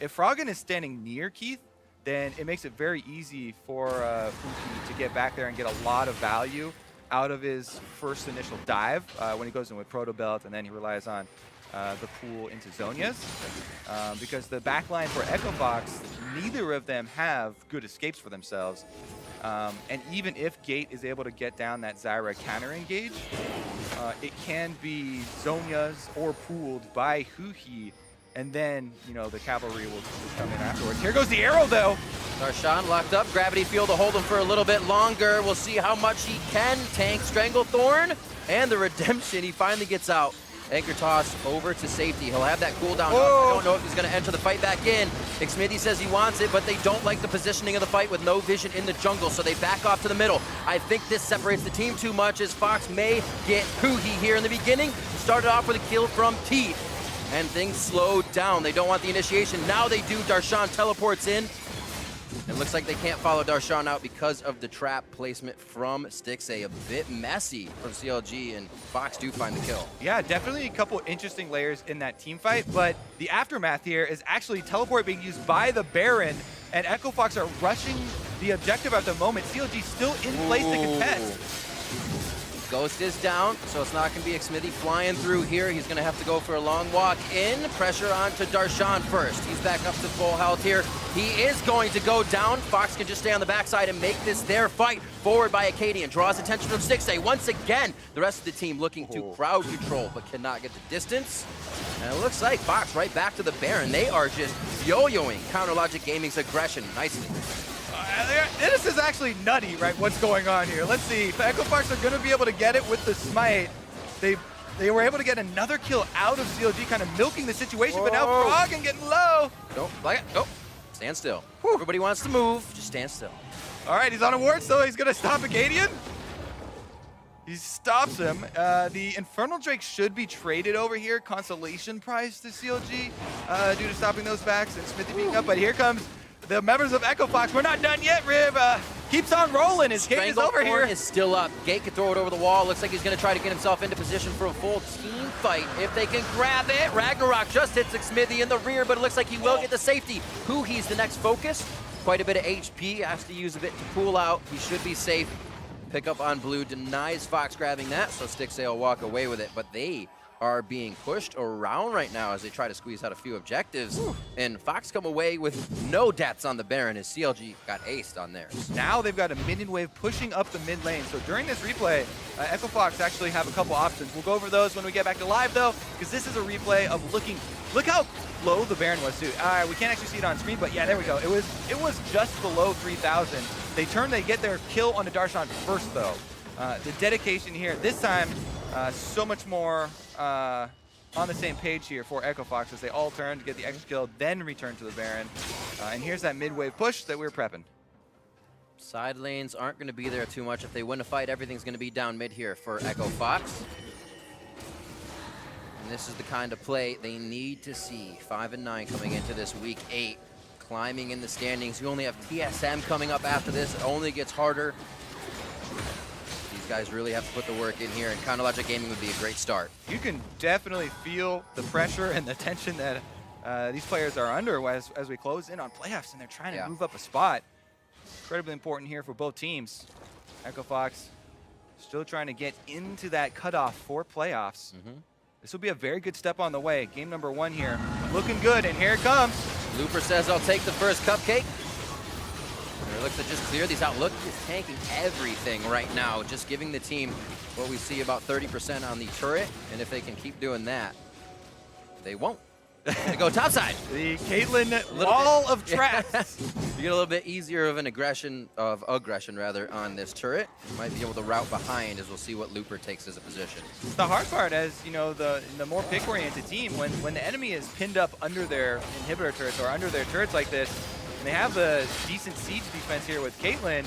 If Froggen is standing near Keith, then it makes it very easy for Fuki to get back there and get a lot of value out of his first initial dive when he goes in with Proto Belt, and then he relies on the pool into Zhonya's. Because the backline for Echofox, neither of them have good escapes for themselves. And even if Gate is able to get down that Zyra counter engage, it can be Zhonya's or pooled by Huhi, and then, you know, the cavalry will come in afterwards. Here goes the arrow, though. Darshan locked up, Gravity Field to hold him for a little bit longer. We'll see how much he can tank Stranglethorn, and the redemption, he finally gets out. Anchor toss over to safety. He'll have that cooldown. I don't know if he's going to enter the fight back in. Xmithie says he wants it, but they don't like the positioning of the fight with no vision in the jungle, so they back off to the middle. I think this separates the team too much, as Fox may get Huhi here in the beginning. Started off with a kill from Teeth, and things slowed down. They don't want the initiation. Now they do. Darshan teleports in. It looks like they can't follow Darshan out because of the trap placement from Stixxay. A bit messy from CLG, and Fox do find the kill. Yeah, definitely a couple interesting layers in that team fight, but the aftermath here is actually teleport being used by the Baron, and Echofox are rushing the objective at the moment. CLG still in place to contest. Ghost is down, so it's not going to be Xmithie flying through here. He's going to have to go for a long walk in. Pressure onto Darshan first. He's back up to full health here. He is going to go down. Fox can just stay on the backside and make this their fight. Forward by Acadian. Draws attention from Stixxay. Once again, the rest of the team looking to crowd control, but cannot get the distance. And it looks like Fox right back to the Baron. They are just yo-yoing Counter Logic Gaming's aggression nicely. This is actually nutty, right, what's going on here. Let's see. If Echofox are going to be able to get it with the smite. They were able to get another kill out of CLG, kind of milking the situation, but now Froggen getting low. Don't like it. Oh, stand still. Whew. Everybody wants to move. Just stand still. All right, he's on a ward, so he's going to stop Acadian. He stops him. The Infernal Drake should be traded over here. Consolation prize to CLG due to stopping those backs and Xmithie being up, but here comes the members of Echofox. We're not done yet, Riv. Keeps on rolling. His Gate is over here. Is still up. Gate can throw it over the wall. Looks like he's going to try to get himself into position for a full team fight. If they can grab it, Ragnarok just hits Xmithie in the rear, but it looks like he will get the safety. Huhi's the next focus. Quite a bit of HP. Has to use a bit to pull out. He should be safe. Pick up on blue. Denies Fox grabbing that, so Stixxay will walk away with it. But they are being pushed around right now as they try to squeeze out a few objectives. And Fox come away with no deaths on the Baron as CLG got aced on theirs. Now they've got a minion wave pushing up the mid lane. So during this replay, Echofox actually have a couple options. We'll go over those when we get back to live though, because this is a replay of look how low the Baron was too. We can't actually see it on screen, but yeah, there we go. It was just below 3,000. They get their kill on the Darshan first though. The dedication here, this time, so much more on the same page here for Echofox as they all turn to get the extra kill, then return to the Baron. And here's that mid-wave push that we were prepping. Side lanes aren't going to be there too much. If they win a fight, everything's going to be down mid here for Echofox. And this is the kind of play they need to see. 5-9 coming into this week 8. Climbing in the standings. You only have TSM coming up after this. It only gets harder. Guys really have to put the work in here, and Counter Logic Gaming would be a great start. You can definitely feel the pressure and the tension that these players are under as we close in on playoffs, and they're trying to move up a spot. Incredibly important here for both teams. Echofox still trying to get into that cutoff for playoffs. This will be a very good step on the way. Game number 1 here, looking good, and here it comes. Looper says, I'll take the first cupcake. It looks to just clear these out. Look, he's tanking everything right now, just giving the team what we see about 30% on the turret. And if they can keep doing that, they won't. They go topside. The Caitlyn wall of traps. You get a little bit easier of an aggression rather on this turret. You might be able to route behind, as we'll see what Looper takes as a position. The hard part, as you know, the more pick-oriented team, when the enemy is pinned up under their inhibitor turrets or under their turrets like this, and they have a decent siege defense here with Caitlyn,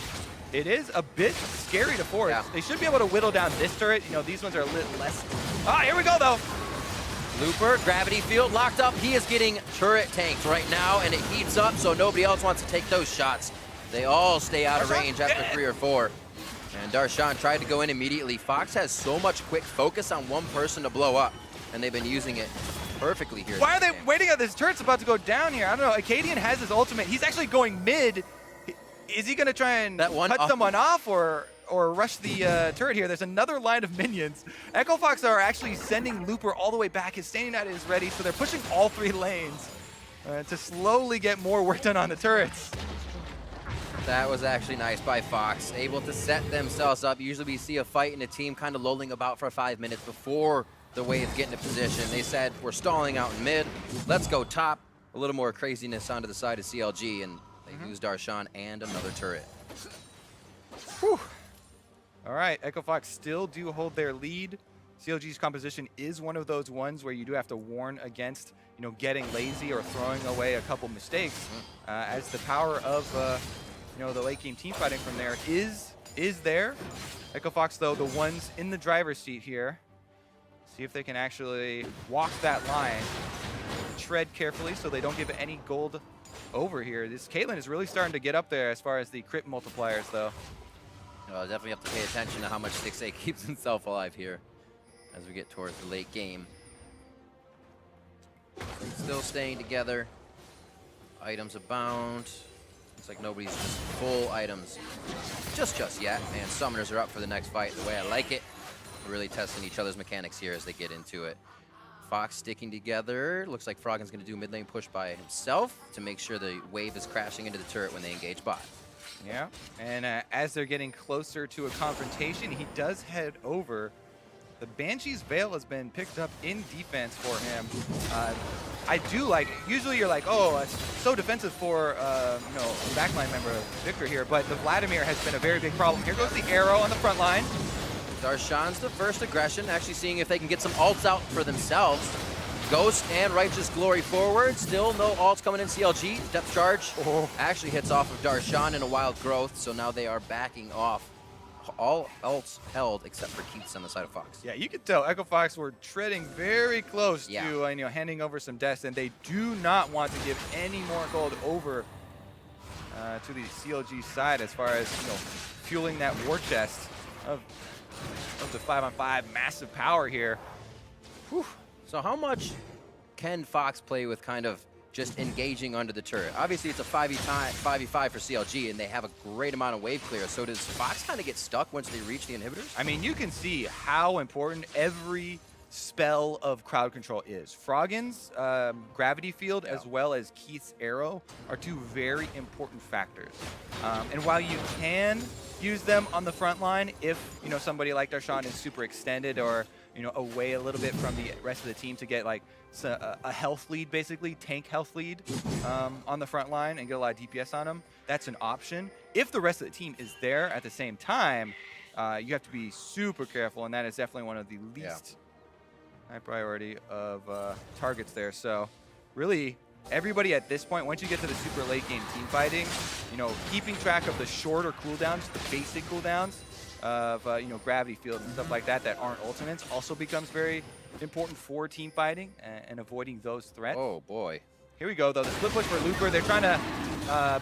it is a bit scary to force. They should be able to whittle down this turret. You know, these ones are a little less. Here we go, though. Looper, gravity field locked up. He is getting turret tanked right now, and it heats up, so nobody else wants to take those shots. They all stay out of range after 3 or 4. And Darshan tried to go in immediately. Fox has so much quick focus on one person to blow up, and they've been using it perfectly here. Why are they waiting at this turret's about to go down here? I don't know. Acadian has his ultimate. He's actually going mid. Is he going to try and cut someone off or rush the turret here? There's another line of minions. Echo Fox are actually sending Looper all the way back. His standing knight is ready, so they're pushing all 3 lanes to slowly get more work done on the turrets. That was actually nice by Fox, able to set themselves up. Usually we see a fight and a team kind of lolling about for 5 minutes before the waves get into position. They said, we're stalling out in mid, let's go top. A little more craziness onto the side of CLG, and they lose Darshan and another turret. Whew. All right, Echo Fox still do hold their lead. CLG's composition is one of those ones where you do have to warn against, getting lazy or throwing away a couple mistakes, as the power of, the late game team fighting from there is there. Echo Fox, though, the ones in the driver's seat here. See if they can actually walk that line, tread carefully so they don't give any gold over here. This Caitlyn is really starting to get up there as far as the crit multipliers, though. Definitely have to pay attention to how much 6A keeps himself alive here as we get towards the late game. Still staying together. Items abound. Looks like nobody's just full items just yet. And summoners are up for the next fight the way I like it. We're really testing each other's mechanics here as they get into it. Fox sticking together. Looks like Froggen's going to do mid lane push by himself to make sure the wave is crashing into the turret when they engage bot. Yeah, and as they're getting closer to a confrontation, he does head over. The Banshee's Veil has been picked up in defense for him. I do like, usually you're like, oh, it's so defensive for, a backline member of Victor here, but the Vladimir has been a very big problem. Here goes the arrow on the front line. Darshan's the first aggression, actually seeing if they can get some ults out for themselves. Ghost and Righteous Glory forward. Still no ults coming in. CLG. Depth charge actually hits off of Darshan in a wild growth, so now they are backing off. All ults held except for Keats on the side of Fox. Yeah, you could tell Echo Fox were treading very close to handing over some deaths, and they do not want to give any more gold over to the CLG side as far as fueling that war chest of the 5-on-5 massive power here. Whew. So how much can Fox play with kind of just engaging under the turret? Obviously, it's a 5v5 for CLG, and they have a great amount of wave clear. So does Fox kind of get stuck once they reach the inhibitors? I mean, you can see how important every spell of crowd control is. Froggen's gravity field as well as Keith's arrow are 2 very important factors. And while you can use them on the front line if somebody like Darshan is super extended or away a little bit from the rest of the team to get like a health lead, basically tank health lead on the front line and get a lot of DPS on them, that's an option. If the rest of the team is there at the same time, you have to be super careful, and that is definitely one of the least high priority of targets there. So really, everybody at this point, once you get to the super late game team fighting, keeping track of the shorter cooldowns, the basic cooldowns of gravity field and stuff like that aren't ultimates also becomes very important for team fighting and avoiding those threats. Oh boy. Here we go though, the split push for Looper. They're trying to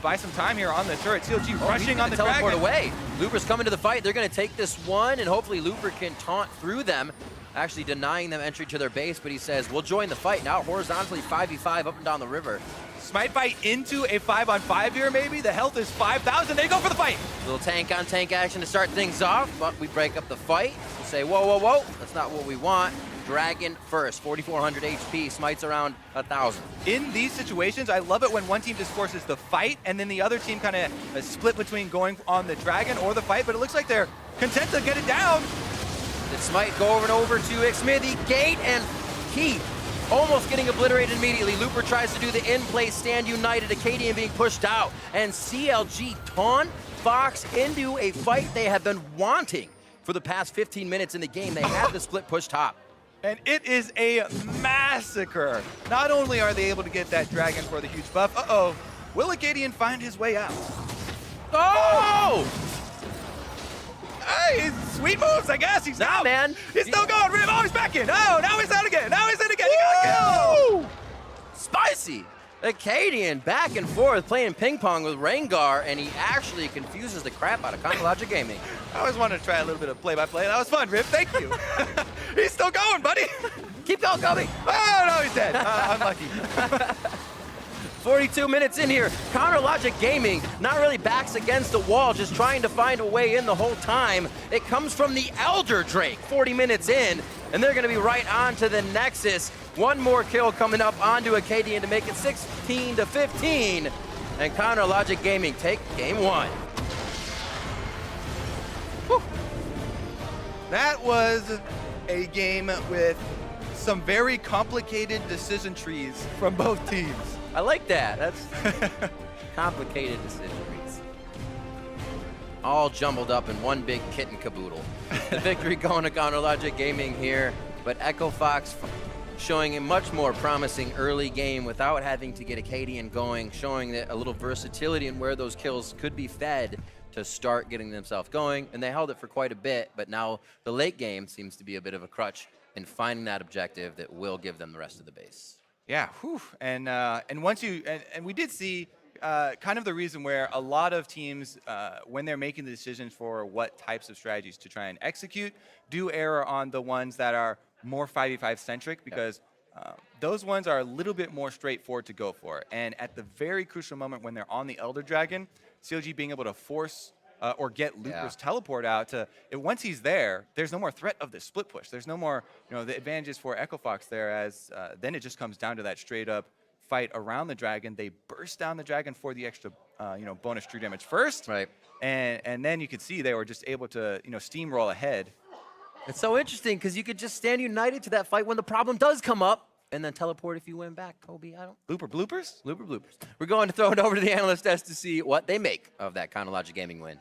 buy some time here on the turret. CLG rushing on the teleport dragon. Away. Looper's coming to the fight. They're going to take this one, and hopefully Looper can taunt through them, actually denying them entry to their base, but he says, we'll join the fight. Now horizontally 5v5 up and down the river. Might fight into a 5-on-5 here, maybe. The health is 5,000. They go for the fight. Little tank-on-tank action to start things off, but we break up the fight. We say, whoa, whoa, whoa. That's not what we want. Dragon first, 4,400 HP, smites around 1,000. In these situations, I love it when one team just forces the fight, and then the other team kind of split between going on the dragon or the fight, but it looks like they're content to get it down. The smite go over and over to Xmithy, Gate, and Keith. Almost getting obliterated immediately. Looper tries to do the in-play stand united. Acadian being pushed out. And CLG taunt Fox into a fight they have been wanting for the past 15 minutes in the game. They had the split push top. And it is a massacre. Not only are they able to get that dragon for the huge buff, will Acadian find his way out? Oh! It's sweet moves, I guess. He's Nah, out. man. He's still going. Oh, he's back in. Oh, now he's out again. Now he's in again. He got a kill. Spicy! Acadian back and forth playing ping pong with Rengar, and he actually confuses the crap out of Chronologic Gaming. I always wanted to try a little bit of play-by-play. That was fun, Rip. Thank you. He's still going, buddy. Keep going, Kobe! Oh, no, he's dead. Unlucky. 42 minutes in here. Chronologic Gaming not really backs against the wall, just trying to find a way in the whole time. It comes from the Elder Drake 40 minutes in, and they're going to be right on to the Nexus. One more kill coming up onto Acadian to make it 16-15. And Chronologic Gaming take game one. Whew. That was a game with some very complicated decision trees from both teams. I like that. That's complicated decision trees. All jumbled up in one big kitten caboodle. The victory going to Chronologic Gaming here, but Echo Fox showing a much more promising early game without having to get Acadian going, showing that a little versatility in where those kills could be fed to start getting themselves going, and they held it for quite a bit, but now the late game seems to be a bit of a crutch in finding that objective that will give them the rest of the base. Yeah, whew. And once you and we did see kind of the reason where a lot of teams, when they're making the decisions for what types of strategies to try and execute, do err on the ones that are more 5v5 centric, because those ones are a little bit more straightforward to go for. And at the very crucial moment when they're on the Elder Dragon, CLG being able to force or get Looper's teleport out to, once he's there, there's no more threat of the split push. There's no more, the advantages for Echo Fox there, as then it just comes down to that straight up fight around the dragon. They burst down the dragon for the extra, bonus true damage first. Right. And then you could see they were just able to, steamroll ahead. It's so interesting because you could just stand united to that fight when the problem does come up and then teleport if you win back, Kobe. Looper bloopers? Looper bloopers. We're going to throw it over to the analyst desk to see what they make of that Chronologic Gaming win.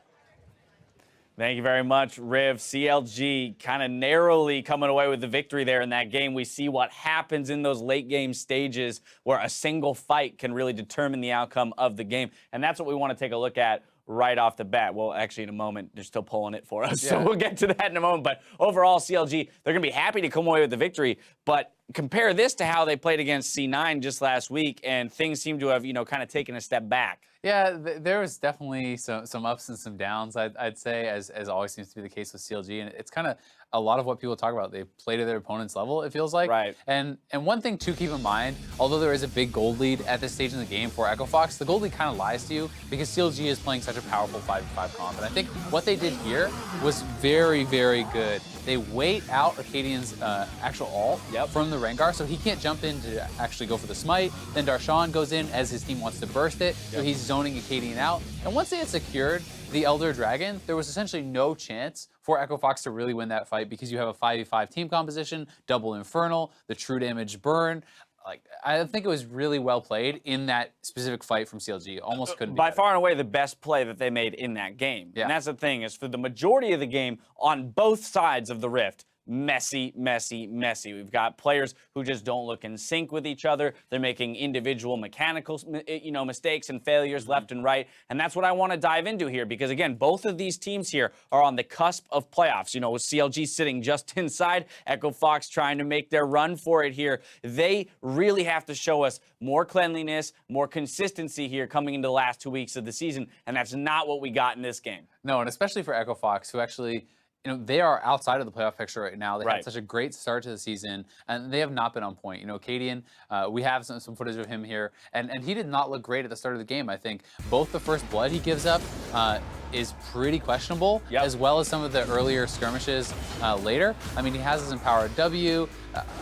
Thank you very much, Riv. CLG kind of narrowly coming away with the victory there in that game. We see what happens in those late game stages where a single fight can really determine the outcome of the game. And that's what we want to take a look at right off the bat. Well, actually, in a moment, they're still pulling it for us. So we'll get to that in a moment. But overall, CLG, they're going to be happy to come away with the victory. But compare this to how they played against C9 just last week, and things seem to have, kind of taken a step back. Yeah, there was definitely some ups and some downs, I'd say, as always seems to be the case with CLG. And it's kind of a lot of what people talk about. They play to their opponent's level, it feels like. Right. And one thing to keep in mind, although there is a big gold lead at this stage in the game for Echo Fox, the gold lead kind of lies to you because CLG is playing such a powerful 5v5 comp. And I think what they did here was very, very good. They wait out Acadian's actual ult from the Rengar, so he can't jump in to actually go for the smite. Then Darshan goes in as his team wants to burst it, so he's zoning Acadian out. And once they had secured the Elder Dragon, there was essentially no chance for Echo Fox to really win that fight because you have a 5v5 team composition, double Infernal, the true damage burn. I think it was really well played in that specific fight from CLG. Almost couldn't be By better. far and away the best play that they made in that game. Yeah. And that's the thing, is for the majority of the game on both sides of the rift, messy, messy, messy. We've got players who just don't look in sync with each other. They're making individual mechanical, mistakes and failures left and right. And that's what I want to dive into here because, again, both of these teams here are on the cusp of playoffs. With CLG sitting just inside, Echo Fox trying to make their run for it here. They really have to show us more cleanliness, more consistency here coming into the last 2 weeks of the season. And that's not what we got in this game. No, and especially for Echo Fox, who actually, they are outside of the playoff picture right now. They had such a great start to the season, and they have not been on point. Acadian, we have some footage of him here, and he did not look great at the start of the game. I think both the first blood he gives up is pretty questionable, as well as some of the earlier skirmishes later. I mean, he has his empowered W.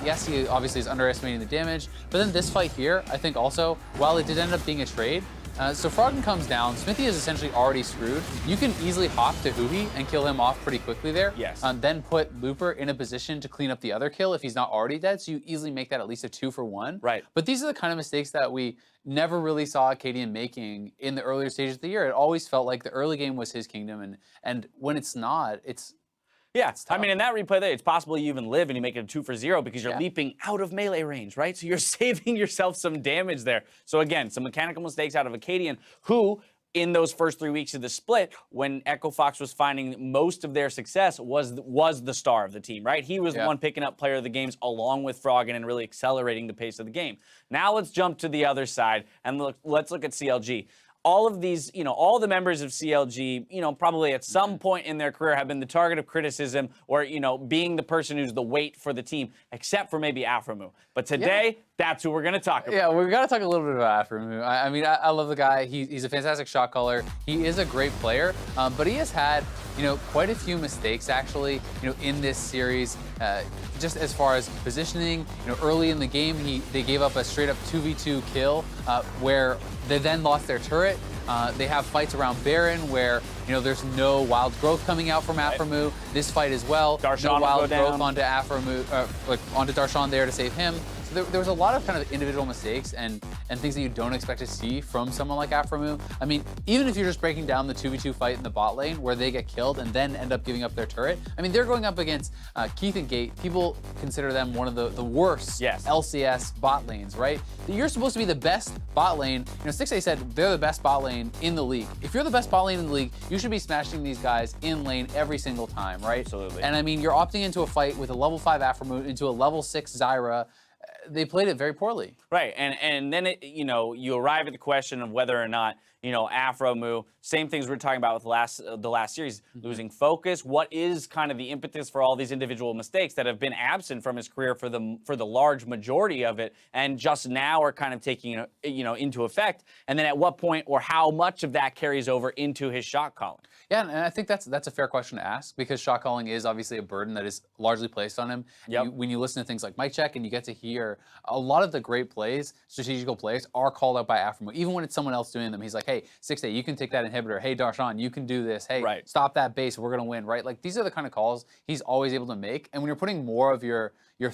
Yes, he obviously is underestimating the damage, but then this fight here, I think also, while it did end up being a trade, so Froggen comes down. Smithy is essentially already screwed. You can easily hop to Huhi and kill him off pretty quickly there. Yes. Then put Looper in a position to clean up the other kill if he's not already dead. So you easily make that at least a 2-for-1. Right. But these are the kind of mistakes that we never really saw Acadian making in the earlier stages of the year. It always felt like the early game was his kingdom, and when it's not, it's I mean, in that replay there, it's possible you even live and you make it a 2-for-0 because you're leaping out of melee range, right? So you're saving yourself some damage there. So again, some mechanical mistakes out of Acadian, who in those first 3 weeks of the split, when Echo Fox was finding most of their success, was the star of the team, right? He was the one picking up player of the games along with Froggen and really accelerating the pace of the game. Now let's jump to the other side and let's look at CLG. All of these, all the members of CLG, probably at some point in their career have been the target of criticism or, being the person who's the weight for the team, except for maybe Afromu. But today, that's who we're going to talk about. Yeah, we've got to talk a little bit about Afromu. I mean, I love the guy. He's a fantastic shot caller. He is a great player, but he has had, quite a few mistakes, actually, in this series. Just as far as positioning, early in the game, they gave up a straight-up 2v2 kill where they then lost their turret. They have fights around Baron where, there's no wild growth coming out from Afromu. This fight as well, Darshan no wild growth down. onto Afromu, onto Darshan there to save him. So there was a lot of kind of individual mistakes and things that you don't expect to see from someone like Afromu. I mean, even if you're just breaking down the 2v2 fight in the bot lane where they get killed and then end up giving up their turret, I mean, they're going up against Keith and Gate. People consider them one of the worst LCS bot lanes, right? You're supposed to be the best bot lane. 6A said they're the best bot lane in the league. If you're the best bot lane in the league, you should be smashing these guys in lane every single time, right? Absolutely. And I mean, you're opting into a fight with a level 5 Afromu into a level 6 Zyra. They played it very poorly. Right, and then you arrive at the question of whether or not Afromu, same things we're talking about with the last series, losing focus. What is kind of the impetus for all these individual mistakes that have been absent from his career for the large majority of it, and just now are kind of taking into effect? And then at what point or how much of that carries over into his shot calling? Yeah, and I think that's a fair question to ask because shot calling is obviously a burden that is largely placed on him. Yep. When you listen to things like mic check and you get to hear a lot of the great plays, strategical plays, are called out by Afromu. Even when it's someone else doing them, he's like, hey, 6A, you can take that inhibitor. Hey, Darshan, you can do this. Hey, stop that base. We're going to win, right? Like, these are the kind of calls he's always able to make. And when you're putting more of your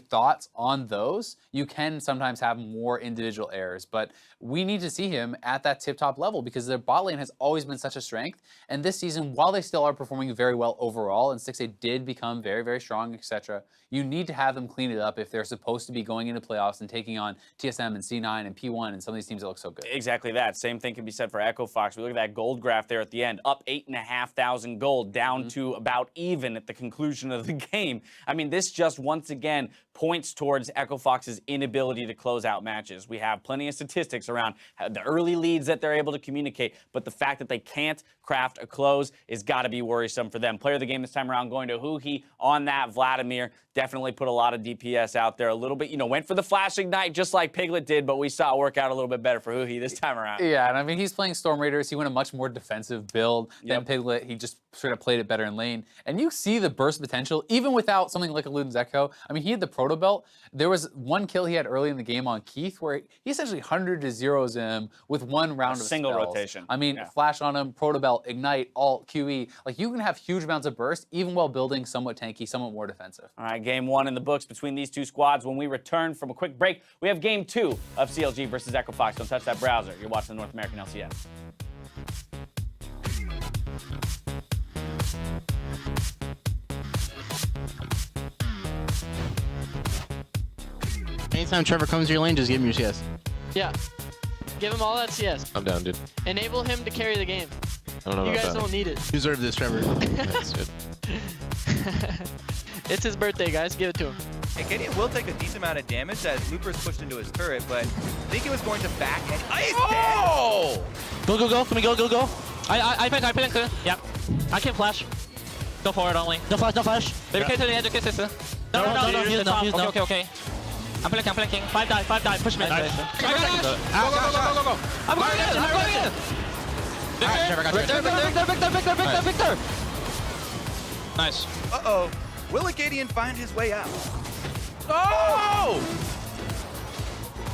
thoughts on those, you can sometimes have more individual errors. But we need to see him at that tip-top level because their bot lane has always been such a strength. And this season, while they still are performing very well overall, and 6A did become very, very strong, etc., you need to have them clean it up if they're supposed to be going into playoffs and taking on TSM and C9 and P1 and some of these teams that look so good. Exactly that. Same thing can be said for Echo Fox. We look at that gold graph there at the end, up 8,500 gold, down to about even at the conclusion of the game. I mean, this just once again points towards Echo Fox's inability to close out matches. We have plenty of statistics around the early leads that they're able to communicate, but the fact that they can't craft a close is got to be worrisome for them. Player of the game this time around going to Huhi on that Vladimir. Definitely put a lot of DPS out there a little bit. Went for the Flash Ignite just like Piglet did, but we saw it work out a little bit better for Huhi this time around. Yeah, and I mean, he's playing Storm Raiders. He went a much more defensive build than Piglet. He just sort of played it better in lane. And you see the burst potential, even without something like a Luden's Echo. I mean, he had the Proto Belt. There was one kill he had early in the game on Keith where he essentially 100 to zeros him with one round of single spells. rotation. I mean, Flash on him, Proto Belt, Ignite, Alt, QE. Like, you can have huge amounts of burst, even while building somewhat tanky, somewhat more defensive. All right, game one in the books between these two squads. When we return from a quick break, we have game 2 of CLG versus Echo Fox. Don't touch that browser. You're watching the North American LCS. Anytime Trevor comes to your lane, just give him your CS. Yeah. Give him all that CS. I'm down, dude. Enable him to carry the game. I don't know You about guys that. don't need it. You deserve this, Trevor. That's good. It's his birthday, guys. Give it to him. And Gideon will take a decent amount of damage as Looper's pushed into his turret, but I think it was going to back and he's dead! Go, go, go. Let me go, go, go. I think clear. Yeah. I can flash. Go forward only. No flash, no flash. Baby K to the edge of kisses. No, he's no. Okay. I'm flanking. 5 die. Push me. Nice. Go. I'm going in. Victor. Nice. Uh-oh. Will Gideon find his way out? Oh!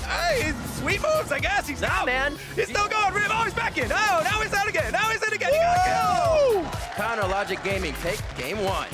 Hey, sweet moves, I guess. He's out, man. He's still going. Oh, he's back in. Oh, now he's out again. He got killed. Counter Logic Gaming take game 1.